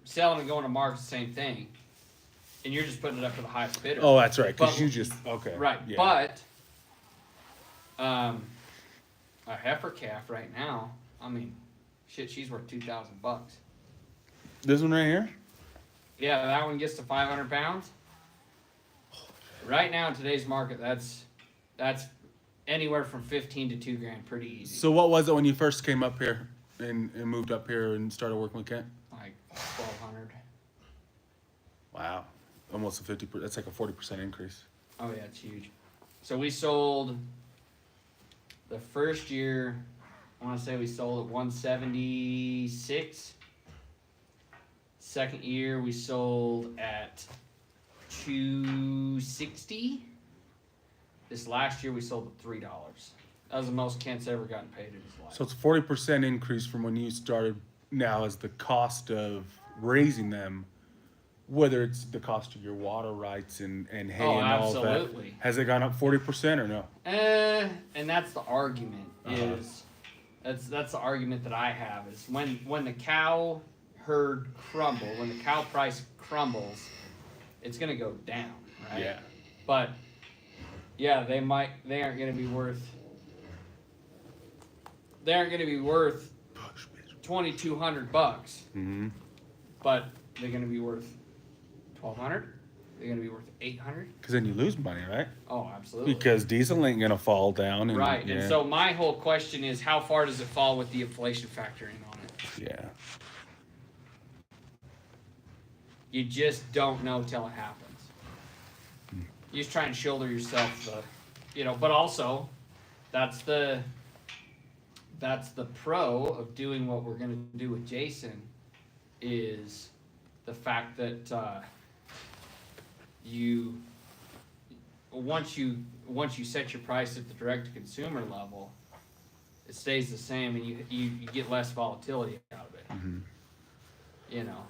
selling and going to market the same thing, and you're just putting it up for the highest bidder. Oh, that's right. Because But- you just okay. Right, Yeah. but a heifer calf right now, I mean, shit, she's worth $2,000. This one right here. Yeah, that one gets to 500 pounds. Right now in today's market, that's anywhere from 15 to $2,000, pretty easy. So what was it when you first came up here and moved up here and started working with Kent? Like 1,200. Wow, almost a 50%. That's like a 40% increase. Oh yeah, it's huge. So we sold the first year. I want to say we sold at 176. Second year we sold at 260. This last year we sold at $3. That was the most Kent's ever gotten paid in his life. So it's 40% increase from when you started. Now is the cost of raising them, whether it's the cost of your water rights and hay and all absolutely. that. Has it gone up 40% or no? And that's the argument. Is that's the argument that I have is when the cow herd when the cow price crumbles, it's gonna go down, right? Yeah. But yeah, they aren't gonna be worth $2,200, Mm-hmm. but they're gonna be worth $1,200. They're gonna be worth $800. Because then you lose money, right? Oh, absolutely. Because diesel ain't gonna fall down. And, Right, yeah. and so my whole question is, how far does it fall with the inflation factoring on it? Yeah. You just don't know till it happens. You just try and shoulder yourself but also, that's the pro of doing what we're gonna do with Jason, is the fact that once you set your price at the direct to consumer level, it stays the same, and you get less volatility out of it. Mm-hmm. You know,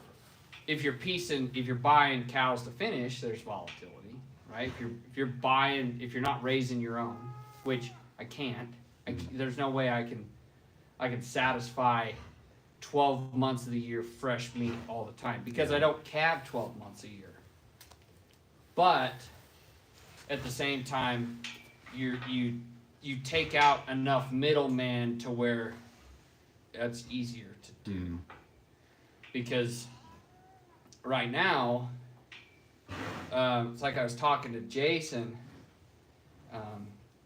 if you're buying cows to finish, there's volatility, right? If you're not raising your own, which I can't, there's no way I can satisfy 12 months of the year fresh meat all the time, because I don't calve 12 months a year. But at the same time, you take out enough middleman to where that's easier to do. Mm-hmm. Because right now, It's like I was talking to Jason.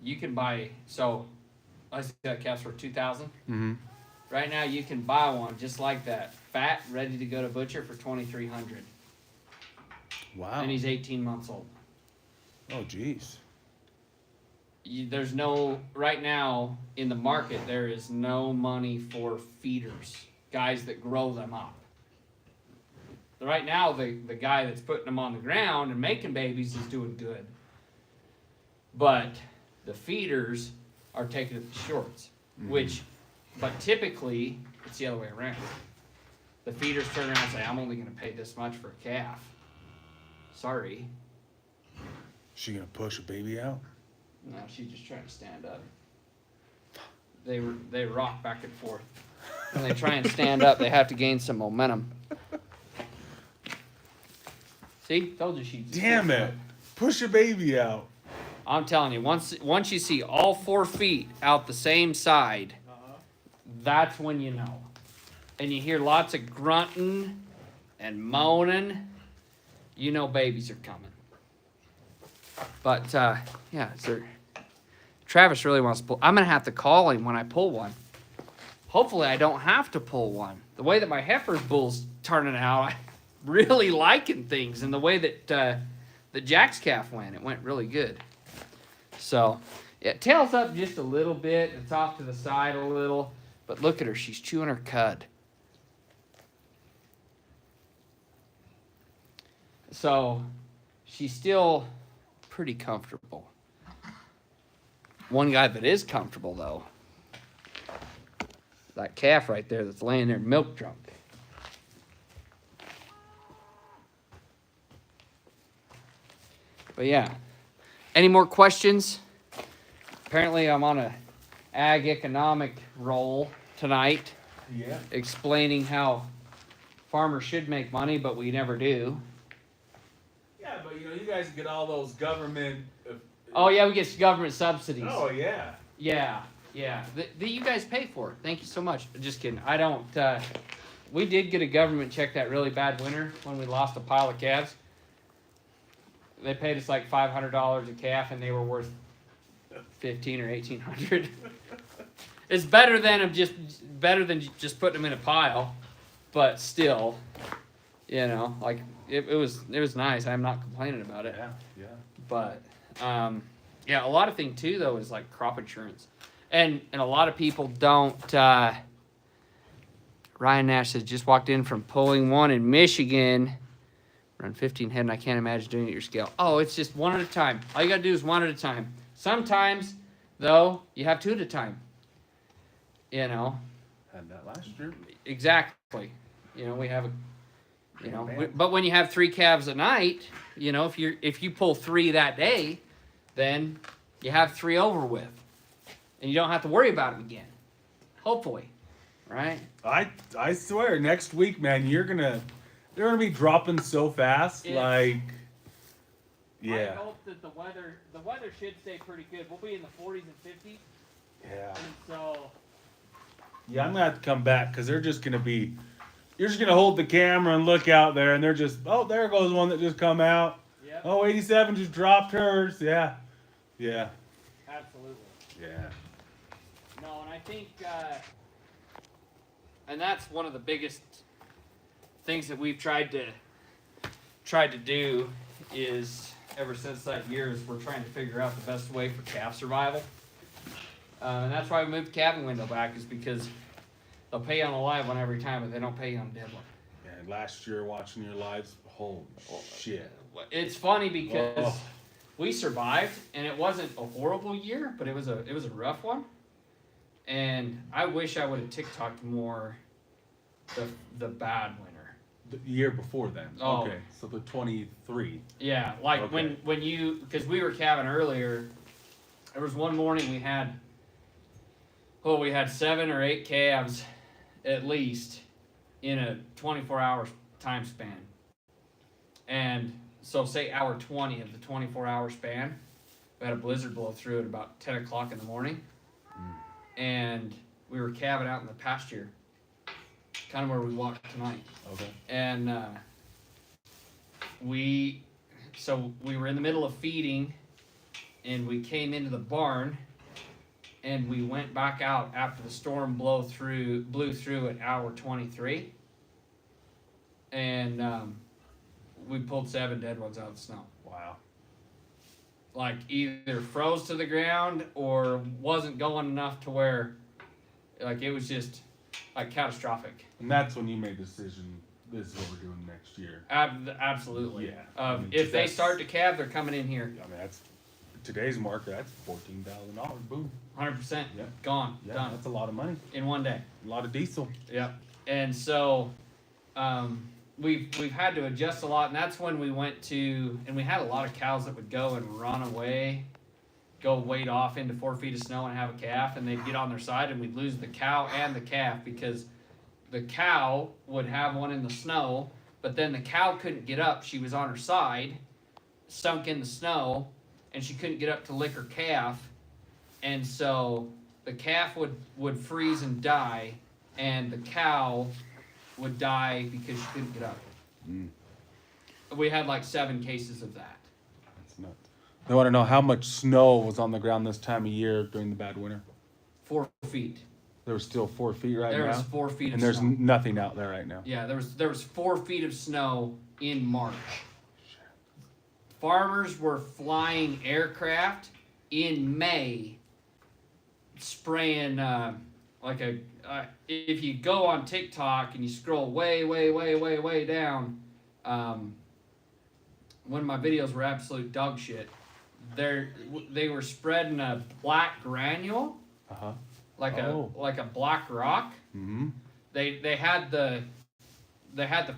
You can buy, so I got calves for $2,000. Mm-hmm. Right now, you can buy one just like that, fat, ready to go to butcher for $2,300, Wow. and he's 18 months old. Oh, jeez. There's no, right now in the market, there is no money for feeders, guys that grow them up. Right now, the guy that's putting them on the ground and making babies is doing good. But the feeders are taking it to shorts, but typically, it's the other way around. The feeders turn around and say, I'm only going to pay this much for a calf. Sorry. She gonna push a baby out? No, she's just trying to stand up. They rock back and forth. When they try and stand up, they have to gain some momentum. See? Told you she'd just Damn it. Push a baby out. I'm telling you, once you see all 4 feet out the same side, that's when you know. And you hear lots of grunting and moaning, you know babies are coming. But, yeah, Travis really wants to pull. I'm going to have to call him when I pull one. Hopefully I don't have to pull one. The way that my heifer's bull's turning out, I'm really liking things. And the way that the Jack's calf went, it went really good. So, yeah, tail's up just a little bit. It's off to the side a little. But look at her. She's chewing her cud. So, she's still pretty comfortable. One guy that is comfortable, though, that calf right there that's laying there milk drunk. But yeah, any more questions? Apparently I'm on a ag economic roll tonight. Yeah. Explaining how farmers should make money, but we never do. Yeah, but you guys get all those government. Oh yeah, we get government subsidies. Oh yeah. Yeah, that you guys pay for. Thank you so much. Just kidding. I don't. We did get a government check that really bad winter when we lost a pile of calves. They paid us like $500 a calf, and they were worth $1,500 or $1,800. It's better than just putting them in a pile, but still, like it was nice. I'm not complaining about it. Yeah. But yeah, a lot of thing too though is like crop insurance, and a lot of people don't. Ryan Nash says just walked in from pulling one in Michigan. Run 15 head, and I can't imagine doing it at your scale. Oh, it's just one at a time. All you gotta do is one at a time. Sometimes, though, you have 2 at a time. Had that last year. Exactly. We have but when you have 3 calves a night, if you pull 3 that day, then you have 3 over with, and you don't have to worry about them again. Hopefully, right? I swear, next week, man, they're gonna be dropping so fast. I hope that the weather should stay pretty good. We'll be in the 40s and 50s. Yeah. And so. Yeah, I'm gonna have to come back because they're just gonna be. You're just gonna hold the camera and look out there, and they're just. Oh, there goes one that just come out. Yep. Oh, 87 just dropped hers. Yeah. Yeah. Absolutely. Yeah. No, and I think, and that's one of the biggest things that we've tried to do is ever since that year is we're trying to figure out the best way for calf survival, and that's why we moved the calving window back, is because they'll pay you on a live one every time, but they don't pay you on a dead one. Yeah, last year watching your lives, holy shit. It's funny because we survived, and it wasn't a horrible year, but it was a rough one, and I wish I would have TikToked more the bad winter. The year before then. Oh. Okay, so the 23. Yeah, like Okay. when you, because we were calving earlier, there was one morning we had 7 or 8 calves at least in a 24-hour time span. And so say hour 20 of the 24-hour span, we had a blizzard blow through at about 10 o'clock in the morning. And we were calving out in the pasture, kind of where we walked tonight. Okay. And we so we were in the middle of feeding, and we came into the barn, and we went back out after the storm blew through at hour 23, and we pulled 7 dead ones out of the snow. Wow. Like either froze to the ground or wasn't going enough to where, like, it was just like catastrophic. And that's when you made the decision. This is what we're doing next year. Absolutely. Yeah. I mean, if they start to calve, they're coming in here. I mean, that's today's market. That's $14,000. Boom. 100%. Yeah. Gone. Yeah, Done. that's a lot of money. In one day. A lot of diesel. Yep. And so, we've had to adjust a lot, and that's when we went to, and we had a lot of cows that would go and run away, go wade off into 4 feet of snow and have a calf, and they'd get on their side, and we'd lose the cow and the calf because the cow would have one in the snow, but then the cow couldn't get up. She was on her side, sunk in the snow, and she couldn't get up to lick her calf, and so the calf would freeze and die, and the cow would die because she couldn't get up. Mm. We had like 7 cases of that. That's nuts. They want to know how much snow was on the ground this time of year during the bad winter. 4 feet. There was still 4 feet right now. There was 4 feet and of there's snow. nothing out there right now. Yeah, there was 4 feet of snow in March. Farmers were flying aircraft in May, spraying if you go on TikTok and you scroll way down, one of my videos were absolute dog shit. They were spreading a black granule, like a black rock. Mm-hmm. They had the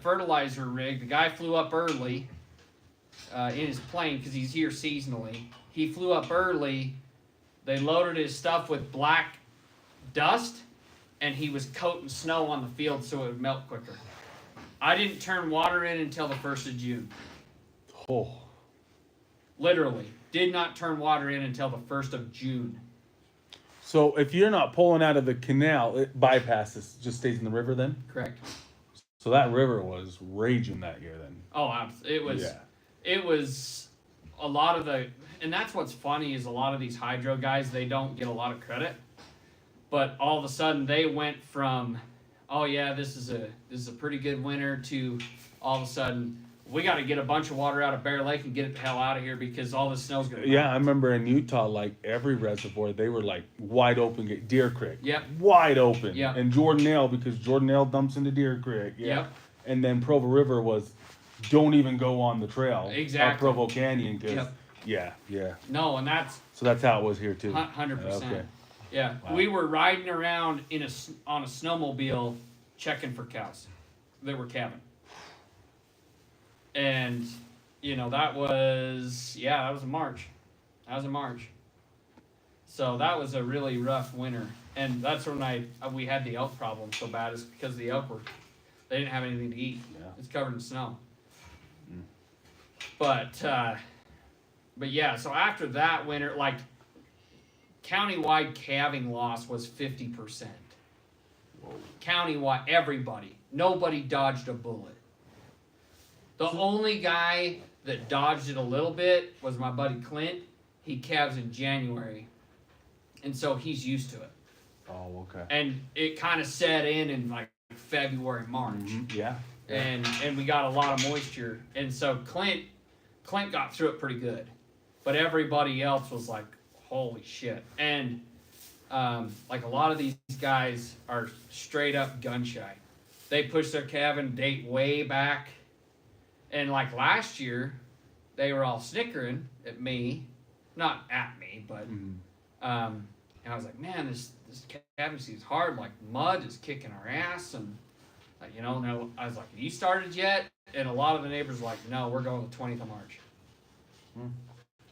fertilizer rig. The guy flew up early in his plane because he's here seasonally. He flew up early. They loaded his stuff with black dust, and he was coating snow on the field so it would melt quicker. I didn't turn water in until the 1st of June. Oh. Literally, did not turn water in until the 1st of June. So if you're not pulling out of the canal, it bypasses, just stays in the river then? Correct. So that river was raging that year then. Oh, it was. Yeah. It was a lot of and that's what's funny is a lot of these hydro guys, they don't get a lot of credit, but all of a sudden they went from, oh yeah, this is a pretty good winter, to all of a sudden we got to get a bunch of water out of Bear Lake and get it the hell out of here because all this snow's gonna. Yeah, I remember in Utah, like every reservoir, they were like wide open. Deer Creek. Yep. Wide open. Yep. And Jordanelle, because Jordanelle dumps into Deer Creek. Yeah. Yep. And then Provo River was, don't even go on the trail. Exactly. Up Provo Canyon. Cause, Yep. Yeah. No, and that's So that's how it was here too. 100%. Okay. Yeah, Wow. we were riding around on a snowmobile checking for cows that were calving. And, that was in March. So that was a really rough winter. And that's when we had the elk problem so bad, is because the elk they didn't have anything to eat. Yeah. It's covered in snow. Mm. But yeah, so after that winter, like, countywide calving loss was 50%. Whoa. Countywide, everybody. Nobody dodged a bullet. The only guy that dodged it a little bit was my buddy Clint. He calves in January, and so he's used to it. Oh, okay. And it kind of set in like February, March. Mm-hmm. Yeah. And we got a lot of moisture, and so Clint got through it pretty good, but everybody else was like, holy shit. And like a lot of these guys are straight up gun shy. They push their calving date way back, and like last year they were all snickering at me, not at me, but and I was like, man, this calving season's hard, like mud is kicking our ass, and and I was like, have you started yet? And a lot of the neighbors were like, no, we're going the 20th of March.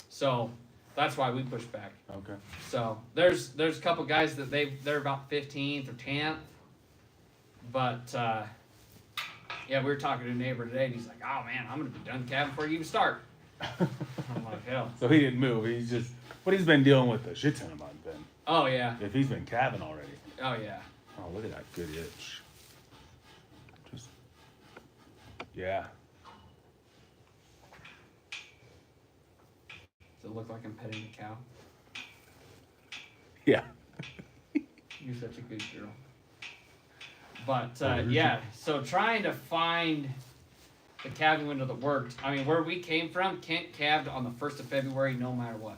So that's why we pushed back. Okay. So there's a couple guys that they're about 15th or 10th, but yeah, we were talking to a neighbor today, and he's like, oh man, I'm gonna be done calving before you even start. I'm like, hell. So he didn't move. But he's been dealing with a shit ton of mud then. Oh yeah. If he's been calving already. Oh yeah. Oh, look at that good itch. Yeah. Does it look like I'm petting a cow? Yeah. You're such a good girl. But Where's yeah, so trying to find the calving window that worked. I mean, where we came from, Kent calved on the 1st of February no matter what.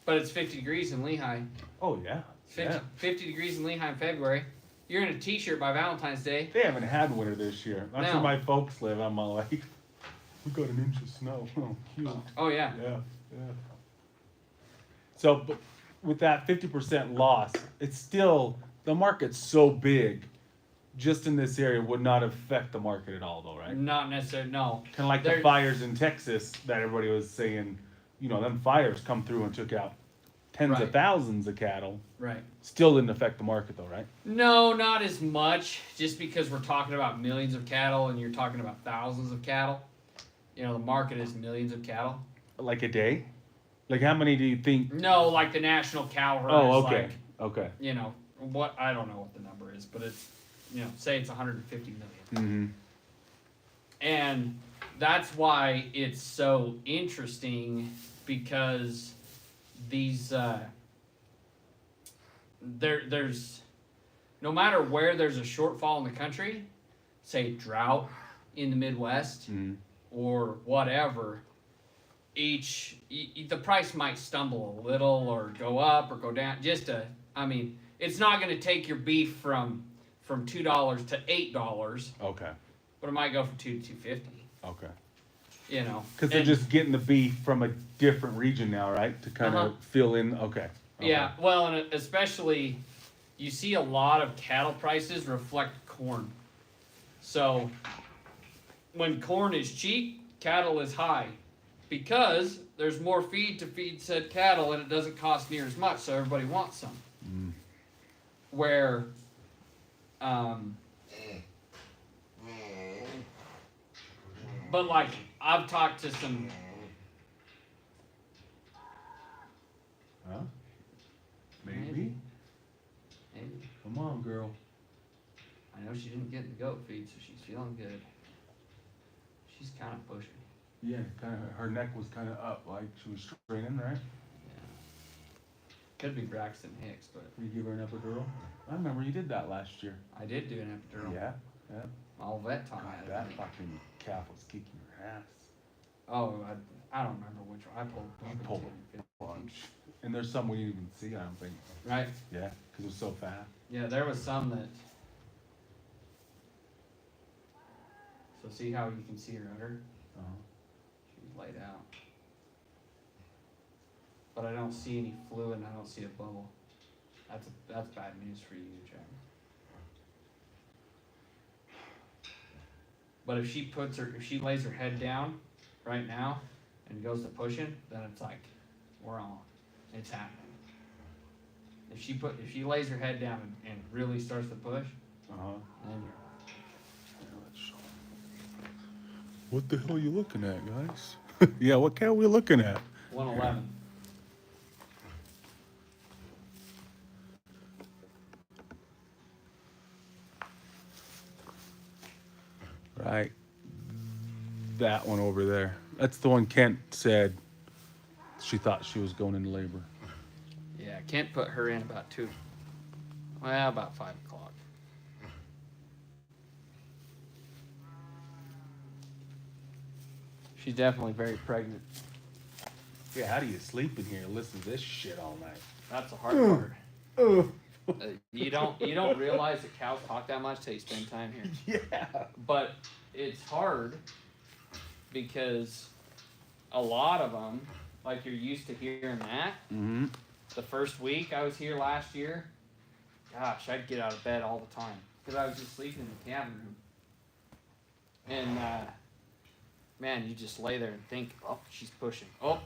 But it's 50 degrees in Lehigh. Oh yeah. 50 degrees in Lehigh in February. You're in a t-shirt by Valentine's Day. They haven't had winter this year. That's No. where my folks live. I'm all like, we got an inch of snow. Oh, cute. Oh yeah. Yeah. So, but with that 50% loss, it's still, the market's so big, just in this area would not affect the market at all, though, right? Not necessarily. No. Kind of like the fires in Texas that everybody was saying, you know, them fires come through and took out tens of Right. thousands of cattle. Right. Still didn't affect the market, though, right? No, not as much. Just because we're talking about millions of cattle and you're talking about thousands of cattle. You know, the market is millions of cattle. Like a day? Like how many do you think? No, like the national cow herd Oh, is okay. like, Okay. you know, what, I don't know what the number is, but it's, you know, say it's 150 million. Mm-hmm. And that's why it's so interesting, because these there's no matter where there's a shortfall in the country, say drought in the Midwest Mm-hmm. or whatever, the price might stumble a little or go up or go down. I mean, it's not going to take your beef from $2 to $8, Okay. but it might go from $2 to $2.50. Okay. You know, Because they're just getting the beef from a different region now, right? To kind of fill in. Okay. Yeah, well, and especially you see a lot of cattle prices reflect corn. So when corn is cheap, cattle is high, because there's more feed to feed said cattle and it doesn't cost near as much, so everybody wants some. Mm. Where but like I've talked to some. Huh? Maybe. Maybe. Come on, girl. I know she didn't get the goat feed, so she's feeling good. She's kind of pushing. Yeah, kind of. Her neck was kind of up, like she was straining, right? Yeah. Could be Braxton Hicks, but You give her an epidural. I remember you did that last year. I did do an epidural. Yeah. Yeah. All vet taught me God, how to that do it. fucking calf was kicking her ass. Oh, I don't remember which one. I pulled. You pulled a bunch. And there's some we didn't even see, I don't think. Right. Yeah, because it was so fast. Yeah, there was some that. So see how you can see her udder? Uh-huh. She was laid out. But I don't see any fluid and I don't see a bubble. That's bad news for you, Jack. But if she lays her head down right now and goes to pushing, then it's like, we're on. It's happening. If she lays her head down and really starts to push, Uh-huh. then What the hell are you looking at, guys? Yeah, what cow are we looking at? 111. Right. That one over there. That's the one Kent said she thought she was going into labor. Yeah, Kent put her in about 5 o'clock. She's definitely very pregnant. Yeah, how do you sleep in here and listen to this shit all night? That's the hard part. You don't realize that cows talk that much till you spend time here. Yeah. But it's hard because a lot of them, like you're used to hearing that. Mm-hmm. The first week I was here last year, gosh, I'd get out of bed all the time because I was just sleeping in the cabin room. And man, you just lay there and think, oh, she's pushing. Oh,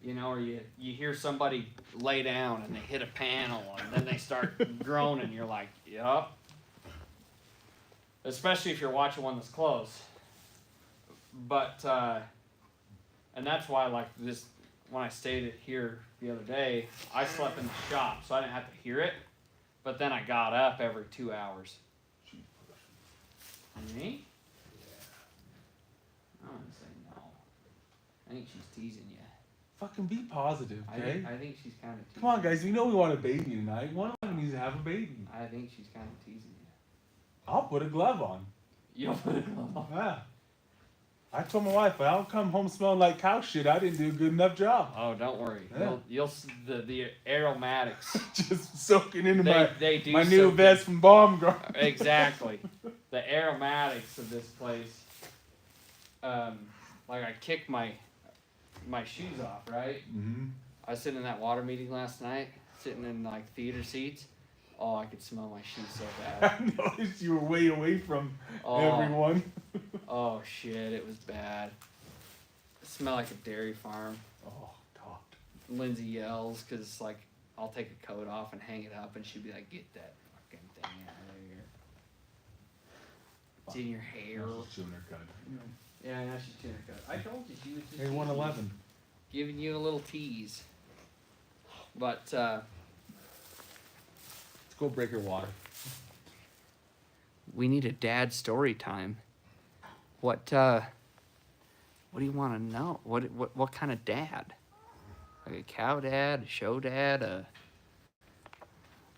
you know, or you hear somebody lay down and they hit a panel and then they start groaning. You're like, yup. Especially if you're watching one that's close. But, and that's why, like, this, when I stayed here the other day, I slept in the shop, so I didn't have to hear it. But then I got up every 2 hours. Me? I wouldn't say no. I think she's teasing you. Fucking be positive, okay? I think she's kind of teasing. Come on, guys. We know we want a baby tonight. One of them needs to have a baby. I think she's kind of teasing you. I'll put a glove on. You'll put a glove on. Yeah. I told my wife, I don't come home smelling like cow shit. I didn't do a good enough job. Oh, don't worry. Yeah. The aromatics. Just soaking into They do my new soak vest from Baumgart. Exactly. The aromatics of this place. Like I kicked my shoes off, right? Mm-hmm. I was sitting in that water meeting last night, sitting in like theater seats. Oh, I could smell my shoes so bad. I noticed you were way away from Oh. everyone. Oh shit, it was bad. It smelled like a dairy farm. Oh, God. Lindsay yells because like I'll take a coat off and hang it up, and she'd be like, "Get that fucking thing out of here! It's in your hair." Sooner cut. Yeah, I know she's chewing her cut. I told you she was just Hey, 111. giving you a little tease. But Let's go break her water. we need a dad story time. What do you want to know? What kind of dad? Like a cow dad, a show dad, a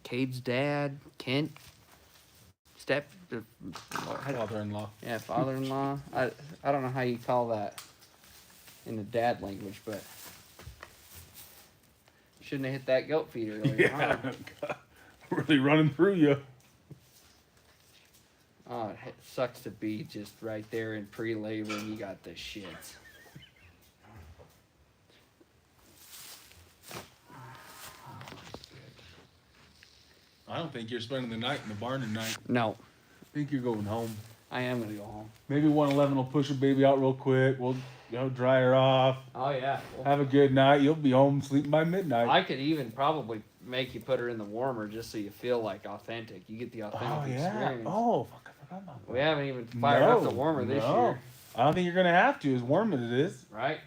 Cade's dad, Kent, Father-in-law. yeah, father-in-law. I don't know how you call that in the dad language, but shouldn't have hit that goat feed earlier. Yeah. Huh? Really running through you. Oh, it sucks to be just right there in pre-labor and you got the shits. I don't think you're spending the night in the barn tonight. No, I think you're going home. I am gonna go home. Maybe 111 will push a baby out real quick. We'll dry her off. Oh yeah. Have a good night. You'll be home sleeping by midnight. I could even probably make you put her in the warmer just so you feel like authentic. You get the authentic experience. Oh, fuck, I forgot about that. We haven't even fired up the warmer this year. I don't think you're going to have to, as warm as it is. Right?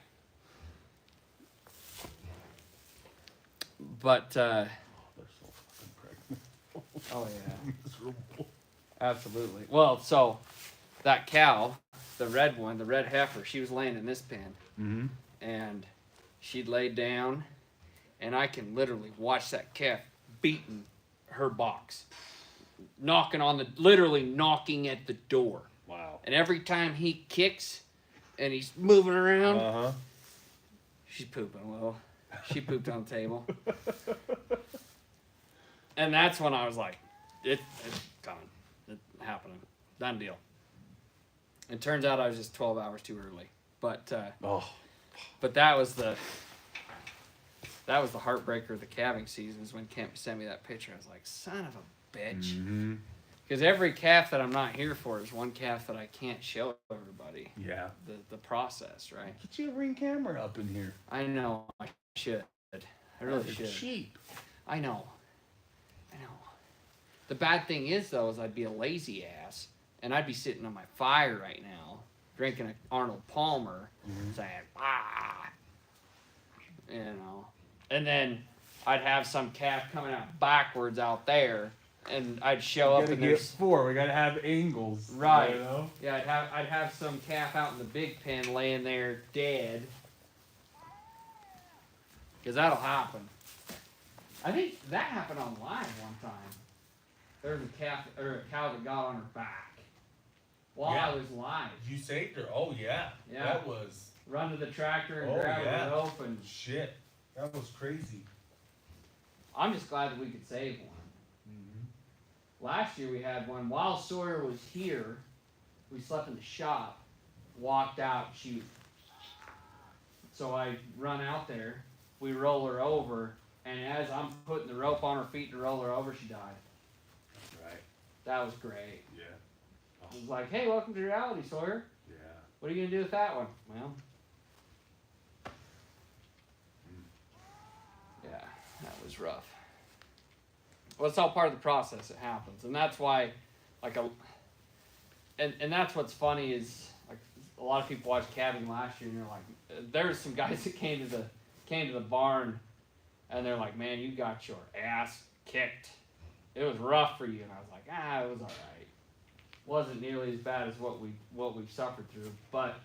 But, They're so fucking pregnant. oh yeah. Miserable. Absolutely. Well, so that cow, the red one, the red heifer, she was laying in this pen. Mm-hmm. And she'd laid down, and I can literally watch that calf beating her box. Literally knocking at the door. Wow. And every time he kicks and he's moving around, Uh-huh. she's pooping, Will. She pooped on the table. And that's when I was like, it's coming. It's happening. Done deal. It turns out I was just 12 hours too early. But but that was the heartbreaker of the calving season is when Kemp sent me that picture. I was like, son of a bitch. Mm-hmm. Because every calf that I'm not here for is one calf that I can't show everybody. Yeah. The process, right? Get you a ring camera up in here. I know I should. I really It's should. cheap. I know. The bad thing is though, is I'd be a lazy ass and I'd be sitting on my fire right now, drinking an Arnold Palmer, saying, you know. And then I'd have some calf coming out backwards out there, and I'd show up and there's four. We gotta have angles. right. You know? Yeah, I'd have some calf out in the big pen laying there dead, because that'll happen. I think that happened on live one time. There was a calf or a cow that got on her back while I was live. You saved her. Oh yeah. Yeah. That was Run to the tractor and grab a rope, and shit. That was crazy. I'm just glad that we could save one. Mm-hmm. Last year we had one while Sawyer was here. We slept in the shop, walked out, shoot. So I run out there, we roll her over, and as I'm putting the rope on her feet to roll her over, she died. Right. That was great. Yeah. It was like, hey, welcome to reality, Sawyer. Yeah. What are you gonna do with that one? Well, yeah, that was rough. Well, it's all part of the process. It happens, and that's why, like and that's what's funny is like a lot of people watched calving last year, and they're like, there was some guys that came to the barn, and they're like, man, you got your ass kicked. It was rough for you, and I was like, it was all right. Wasn't nearly as bad as what we've suffered through, but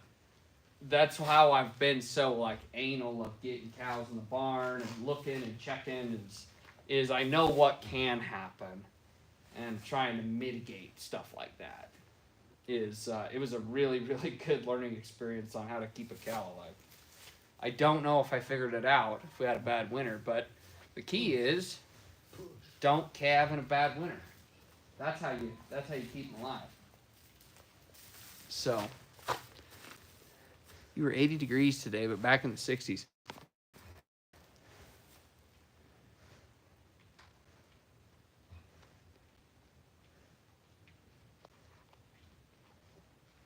that's how I've been so like anal of getting cows in the barn and looking and checking is I know what can happen and trying to mitigate stuff like that. It was a really really good learning experience on how to keep a cow alive. I don't know if I figured it out if we had a bad winter, but the key is don't calve in a bad winter. That's how you keep them alive. So you were 80 degrees today, but back in the 60s.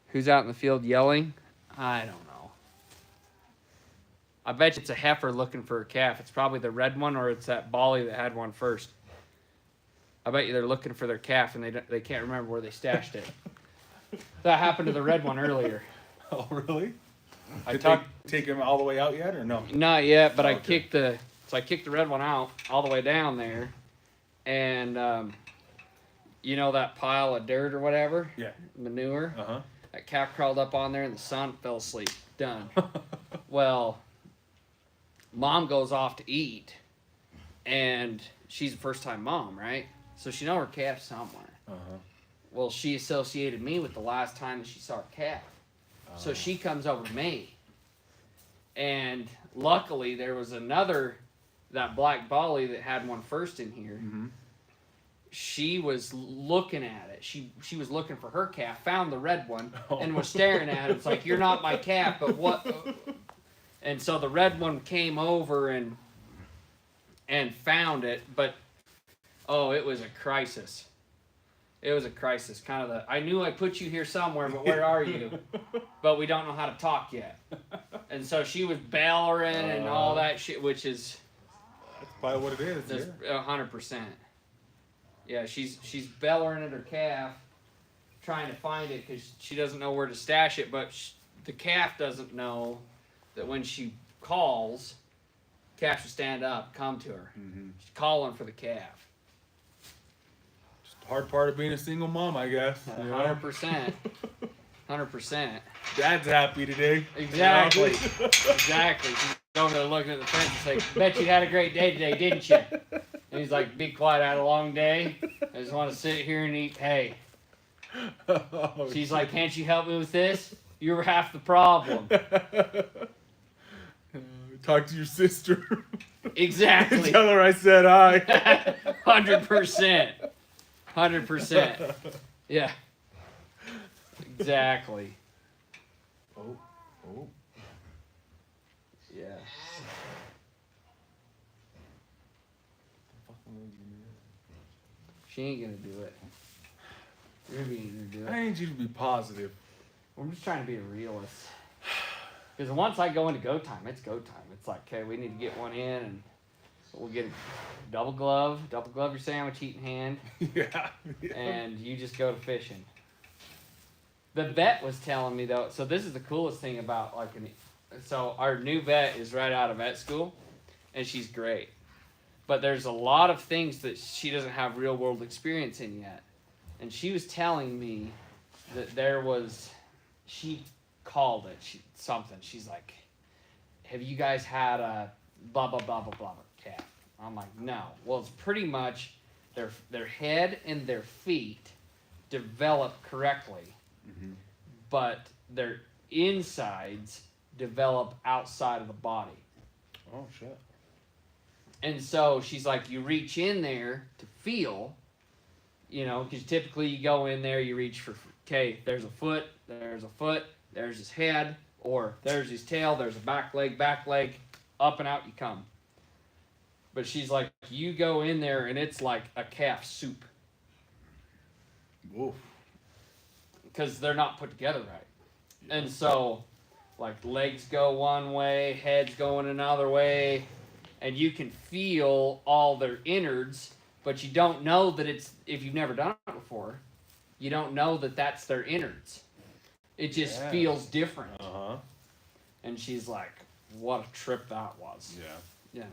Who's out in the field yelling? I don't know. I bet you it's a heifer looking for a calf. It's probably the red one, or it's that Bolly that had one first. I bet you they're looking for their calf and they can't remember where they stashed it. That happened to the red one earlier. Oh, really? I Did talked. they take him all the way out yet, or no? Not yet, but I Okay. kicked the red one out all the way down there, and you know that pile of dirt or whatever, Yeah. manure. Uh huh. That calf crawled up on there in the sun, fell asleep. Done. Well, mom goes off to eat, and she's a first-time mom, right? So she know her calf somewhere. Uh huh. Well, she associated me with the last time that she saw her calf. So she comes over to me. And luckily there was that black Bolly that had one first in here. Mm-hmm. She was looking at it. She was looking for her calf, found the red one, and was staring at it. It's like, you're not my calf, but what? And so the red one came over and found it, but oh, it was a crisis. It was a crisis. Kind of I knew I put you here somewhere, but where are you? But we don't know how to talk yet. And so she was bellowing and all that shit, which is That's probably what it is. just Yeah. 100%. Yeah, she's bellowing at her calf, trying to find it because she doesn't know where to stash it. But the calf doesn't know that when she calls, calf should stand up, come to her. Mm-hmm. She's calling for the calf. Just the hard part of being a single mom, I guess. you know? 100%. 100%. Dad's happy today. Exactly. You know? Exactly. She's over there looking at the fence and saying, bet you had a great day today, didn't you? And he's like, be quiet, I had a long day. I just want to sit here and eat hay. Oh, She's like, can't you help me with this? You were half the problem. Talk to your sister. Exactly. Tell her I said hi. 100%. 100%. Yeah. Exactly. Oh. Yeah. She ain't gonna do it. Ruby ain't gonna do I it. need you to be positive. I'm just trying to be a realist. Because once I go into go time, it's go time. It's like, okay, we need to get one in, and we'll get a double glove your sandwich eating hand, Yeah. and you just go to fishing. The vet was telling me though, so this is the coolest thing about so our new vet is right out of vet school, and she's great. But there's a lot of things that she doesn't have real world experience in yet. And she was telling me that she called it something. She's like, have you guys had a blah, blah, blah, blah, blah calf? I'm like, no. Well, it's pretty much their head and their feet develop correctly, Mm-hmm. but their insides develop outside of the body. Oh shit. And so she's like, you reach in there to feel, because typically you go in there, you reach for, okay, there's a foot, there's his head, or there's his tail, there's a back leg, up and out you come. But she's like, you go in there and it's like a calf soup. Whoa. Because they're not put together right. And so, like, legs go one way, head's going another way, and you can feel all their innards, but you don't know that if you've never done it before, you don't know that that's their innards. It just feels different. Uh-huh. And she's like, what a trip that was. Yeah.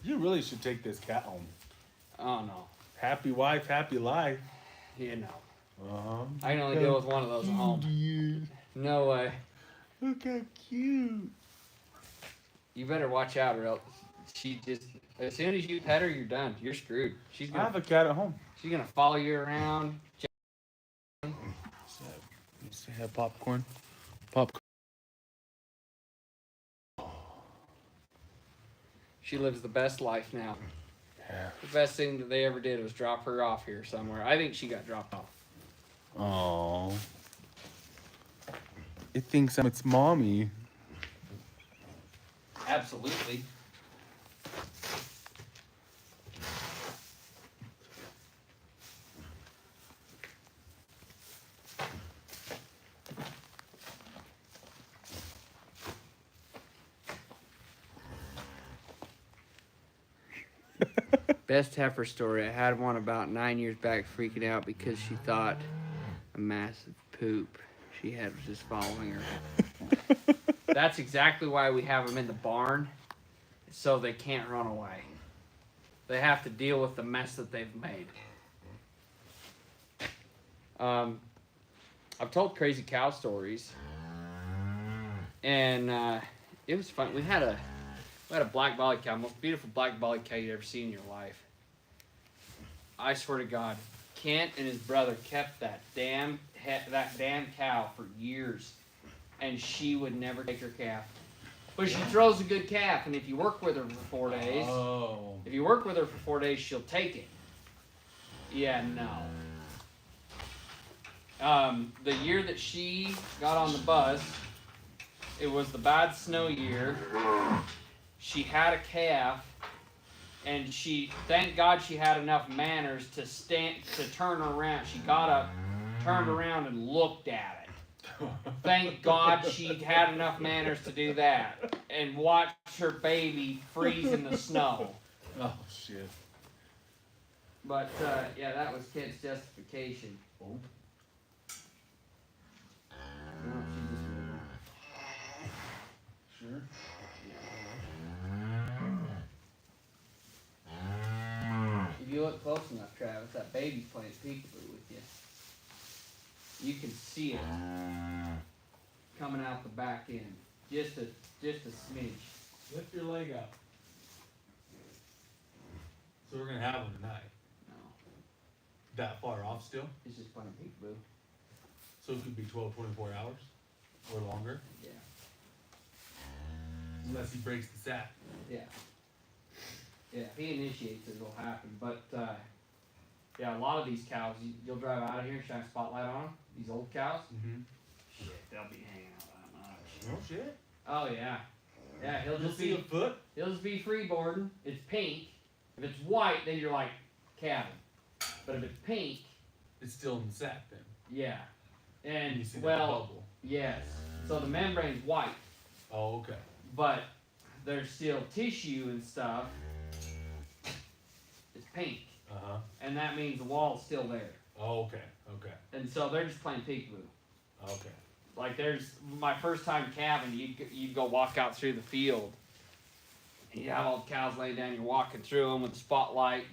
You You really should take this cat home. Oh, no. Happy wife, happy life. You know. Uh-huh. I can only deal with one of those at home. No way. Look how cute. You better watch out, or else she just as soon as you pet her, you're done. You're screwed. She's I have gonna a cat at home. follow you around. You say have popcorn? Popcorn. She lives the best life now. Yeah. The best thing that they ever did was drop her off here somewhere. I think she got dropped off. Oh. It thinks I'm its mommy. Absolutely. Best heifer story. I had one about 9 years back freaking out because she thought a massive poop she had was just following her. That's exactly why we have them in the barn, so they can't run away. They have to deal with the mess that they've made. I've told crazy cow stories, and it was fun. We had a black bolly cow, most beautiful black bolly cow you'd ever seen in your life. I swear to God, Kent and his brother kept that damn cow for years, and she would never take her calf. But she throws a good calf, and if you work with her for 4 days, she'll take it. Yeah, no. The year that she got on the bus, it was the bad snow year. She had a calf, and thank God she had enough manners to turn around. She got up, turned around, and looked at it. Thank God she had enough manners to do that and watch her baby freeze in the snow. Oh, shit. But, yeah, that was Kent's justification. Oh. No, she just moved on. Sure. If you look close enough, Travis, that baby's playing peekaboo with you. You can see it coming out the back end, just a smidge. Lift your leg up. So we're gonna have one tonight. No, That far off still? it's just playing peekaboo. So it could be 12, 24 hours or longer. Yeah, Unless he breaks the sack. yeah, yeah. If he initiates it, it'll happen. But yeah, a lot of these cows, you'll drive out of here, shine a spotlight on them. These old cows, Mm-hmm. shit, they'll be hanging out that much. Oh shit. Oh yeah, yeah. You'll see a foot? He'll just be freeboarding. It's pink. If it's white, then you're like calving. But if it's pink, It's still in the sack then. yeah. You And see that well, bubble. yes. So the membrane's white, Oh, okay. but there's still tissue and stuff. It's pink, Uh-huh. and that means the wall's still there. Oh, okay. Okay. And so they're just playing peekaboo. Okay. Like there's my first time calving, you'd go walk out through the field, and you have all the cows laying down. You're walking through them with the spotlight,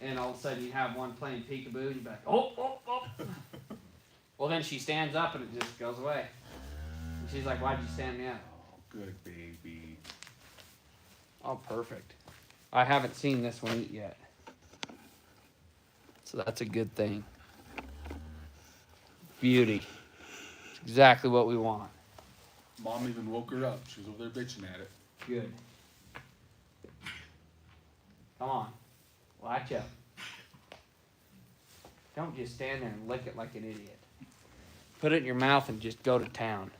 and all of a sudden you have one playing peekaboo, and you're like, oh, oh, oh. Well, then she stands up and it just goes away. And she's like, why'd you stand me up? Oh, good baby. Oh, perfect. I haven't seen this one eat yet. So that's a good thing. Beauty. It's exactly what we want. Mom even woke her up. She was over there bitching at it. Good. Come on. Latch up. Don't just stand there and lick it like an idiot. Put it in your mouth and just go to town.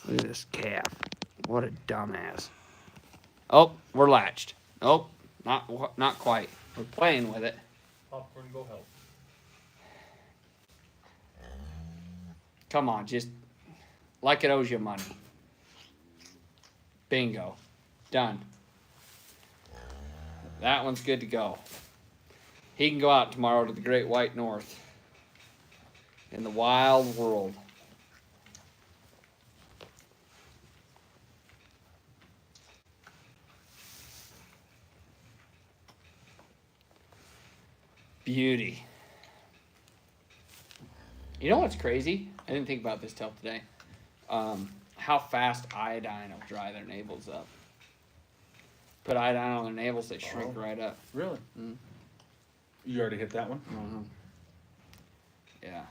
Look at this calf. What a dumbass. Oh, we're latched. Oh, not quite. We're playing with it. Popcorn, go help. Come on, just like it owes you money. Bingo. Done. That one's good to go. He can go out tomorrow to the Great White North in the wild world. Beauty. You know what's crazy? I didn't think about this till today. How fast iodine will dry their navels up. Put iodine on their navels, they shrink right up. Really? Mm-hmm. You already hit that one? Mm-hmm. Yeah.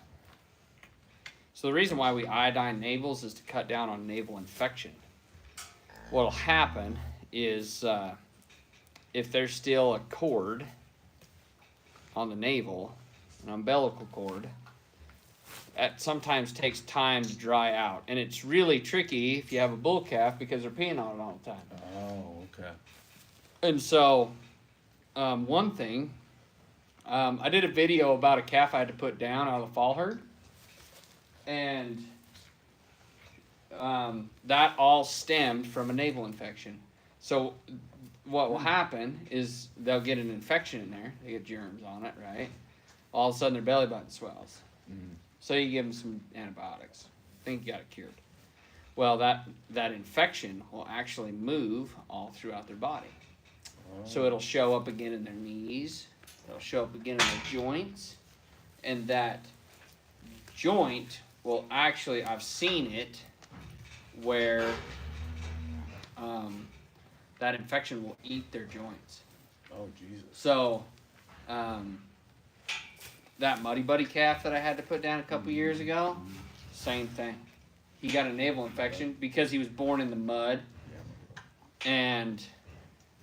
So the reason why we iodine navels is to cut down on navel infection. What'll happen is if there's still a cord on the navel, an umbilical cord, that sometimes takes time to dry out. And it's really tricky if you have a bull calf because they're peeing on it all the time. Oh, okay. And so, one thing, I did a video about a calf I had to put down out of the fall herd. And that all stemmed from a navel infection. So what will happen is they'll get an infection in there. They get germs on it, right? All of a sudden their belly button swells. Mm. So you give them some antibiotics. Think you got it cured. Well, that infection will actually move all throughout their body. Oh. So it'll show up again in their knees. It'll show up again in their joints. And that joint will actually, I've seen it, where that infection will eat their joints. Oh, Jesus. So, that Muddy Buddy calf that I had to put down a couple years ago, same thing. He got a navel infection because he was born in the mud, and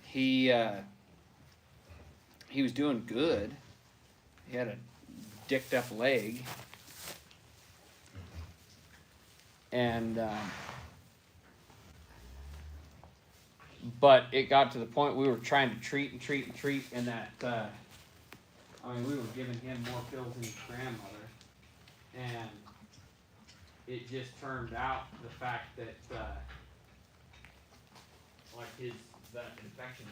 he was doing good. He had a dicked up leg, and but it got to the point we were trying to treat, and that we were giving him more pills than his grandmother, and it just turned out the fact that that infection.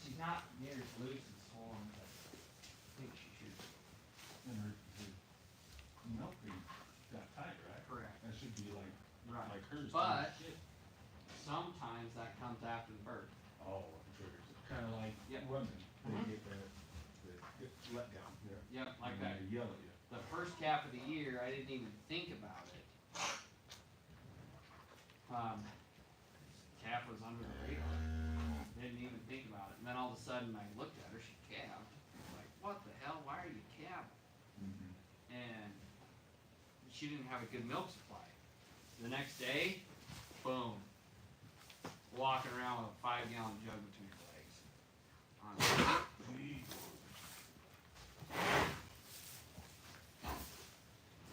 She's not near as loose and swollen, but I think she should. And her milk got tight, right? Correct. That should be like hers. But sometimes that comes after the birth. Oh, triggers. Kind of like women. They get the let down. Yeah. Yep, like and that. They yell at you. The first calf of the year, I didn't even think about it. Calf was under the radar. Didn't even think about it. And then all of a sudden I looked at her, she calved. Like, what the hell? Why are you calving? Mm-hmm. And she didn't have a good milk supply. The next day, boom. Walking around with a 5-gallon jug between her legs.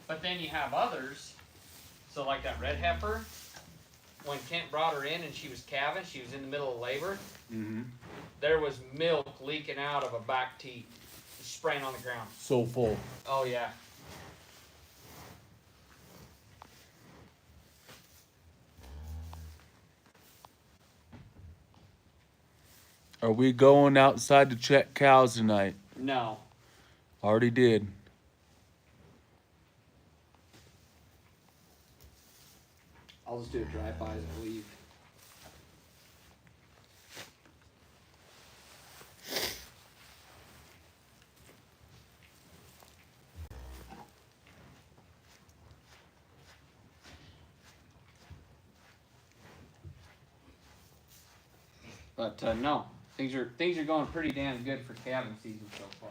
But then you have others. So like that red heifer, when Kent brought her in and she was calving, she was in the middle of labor. Mm-hmm. There was milk leaking out of a back teat, spraying on the ground. So full. Oh yeah. Are we going outside to check cows tonight? No. Already did. I'll just do a drive-by as I leave. But no, things are going pretty damn good for calving season so far.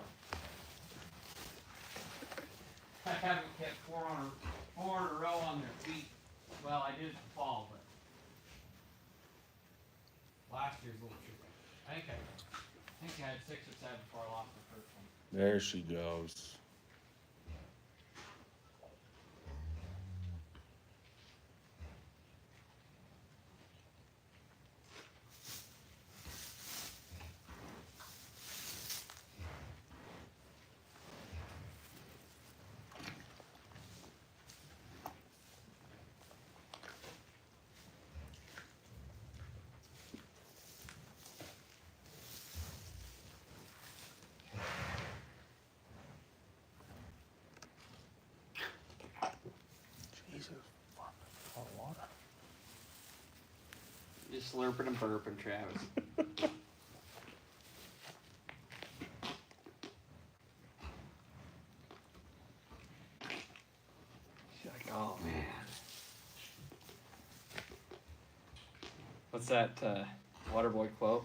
I haven't kept four in a row on their feet. Well, I did in the fall, but last year's a little tricky. I think I had 6 or 7 before I lost the first one. There she goes. slurping and burping, Travis. She's like, oh man. What's that Waterboy quote?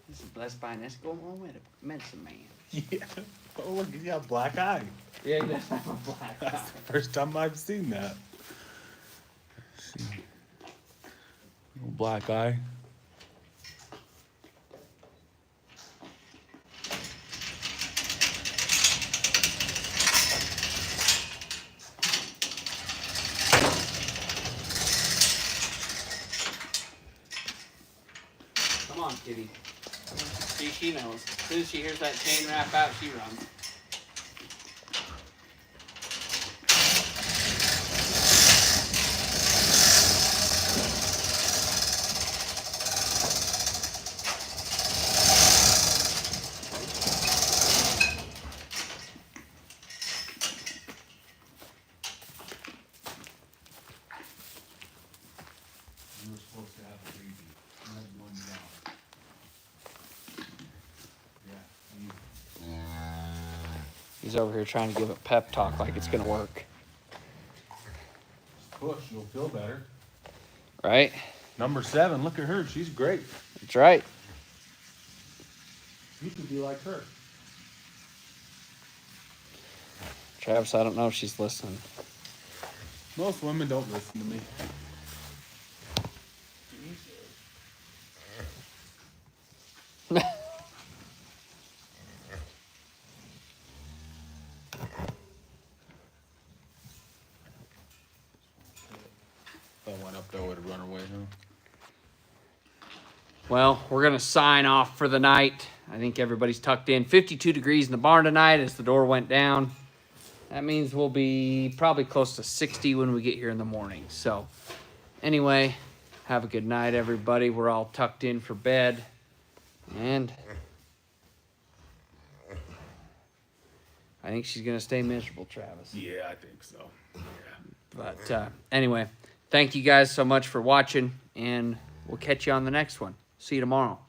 This is blessed by an Eskimo medicine man. Yeah. Oh, look, he's got a black eye. Yeah, he does have a black eye. That's the first time I've seen that. Let's see. Little black eye. Come on, kitty. See, she knows. As soon as she hears that chain wrap out, she runs. You were supposed to have a baby. You had one down. Yeah. He's over here trying to give a pep talk like it's gonna work. Push, you'll feel better. Right? Number 7, look at her. She's great. That's right. You should be like her. Travis, I don't know if she's listening. Most women don't listen to me. If I went up there, I would have run away, huh? Well, we're going to sign off for the night. I think everybody's tucked in. 52 degrees in the barn tonight as the door went down. That means we'll be probably close to 60 when we get here in the morning. So, anyway, have a good night, everybody. We're all tucked in for bed. And I think she's going to stay miserable, Travis. Yeah, I think so. Yeah. But anyway, thank you guys so much for watching, and we'll catch you on the next one. See you tomorrow.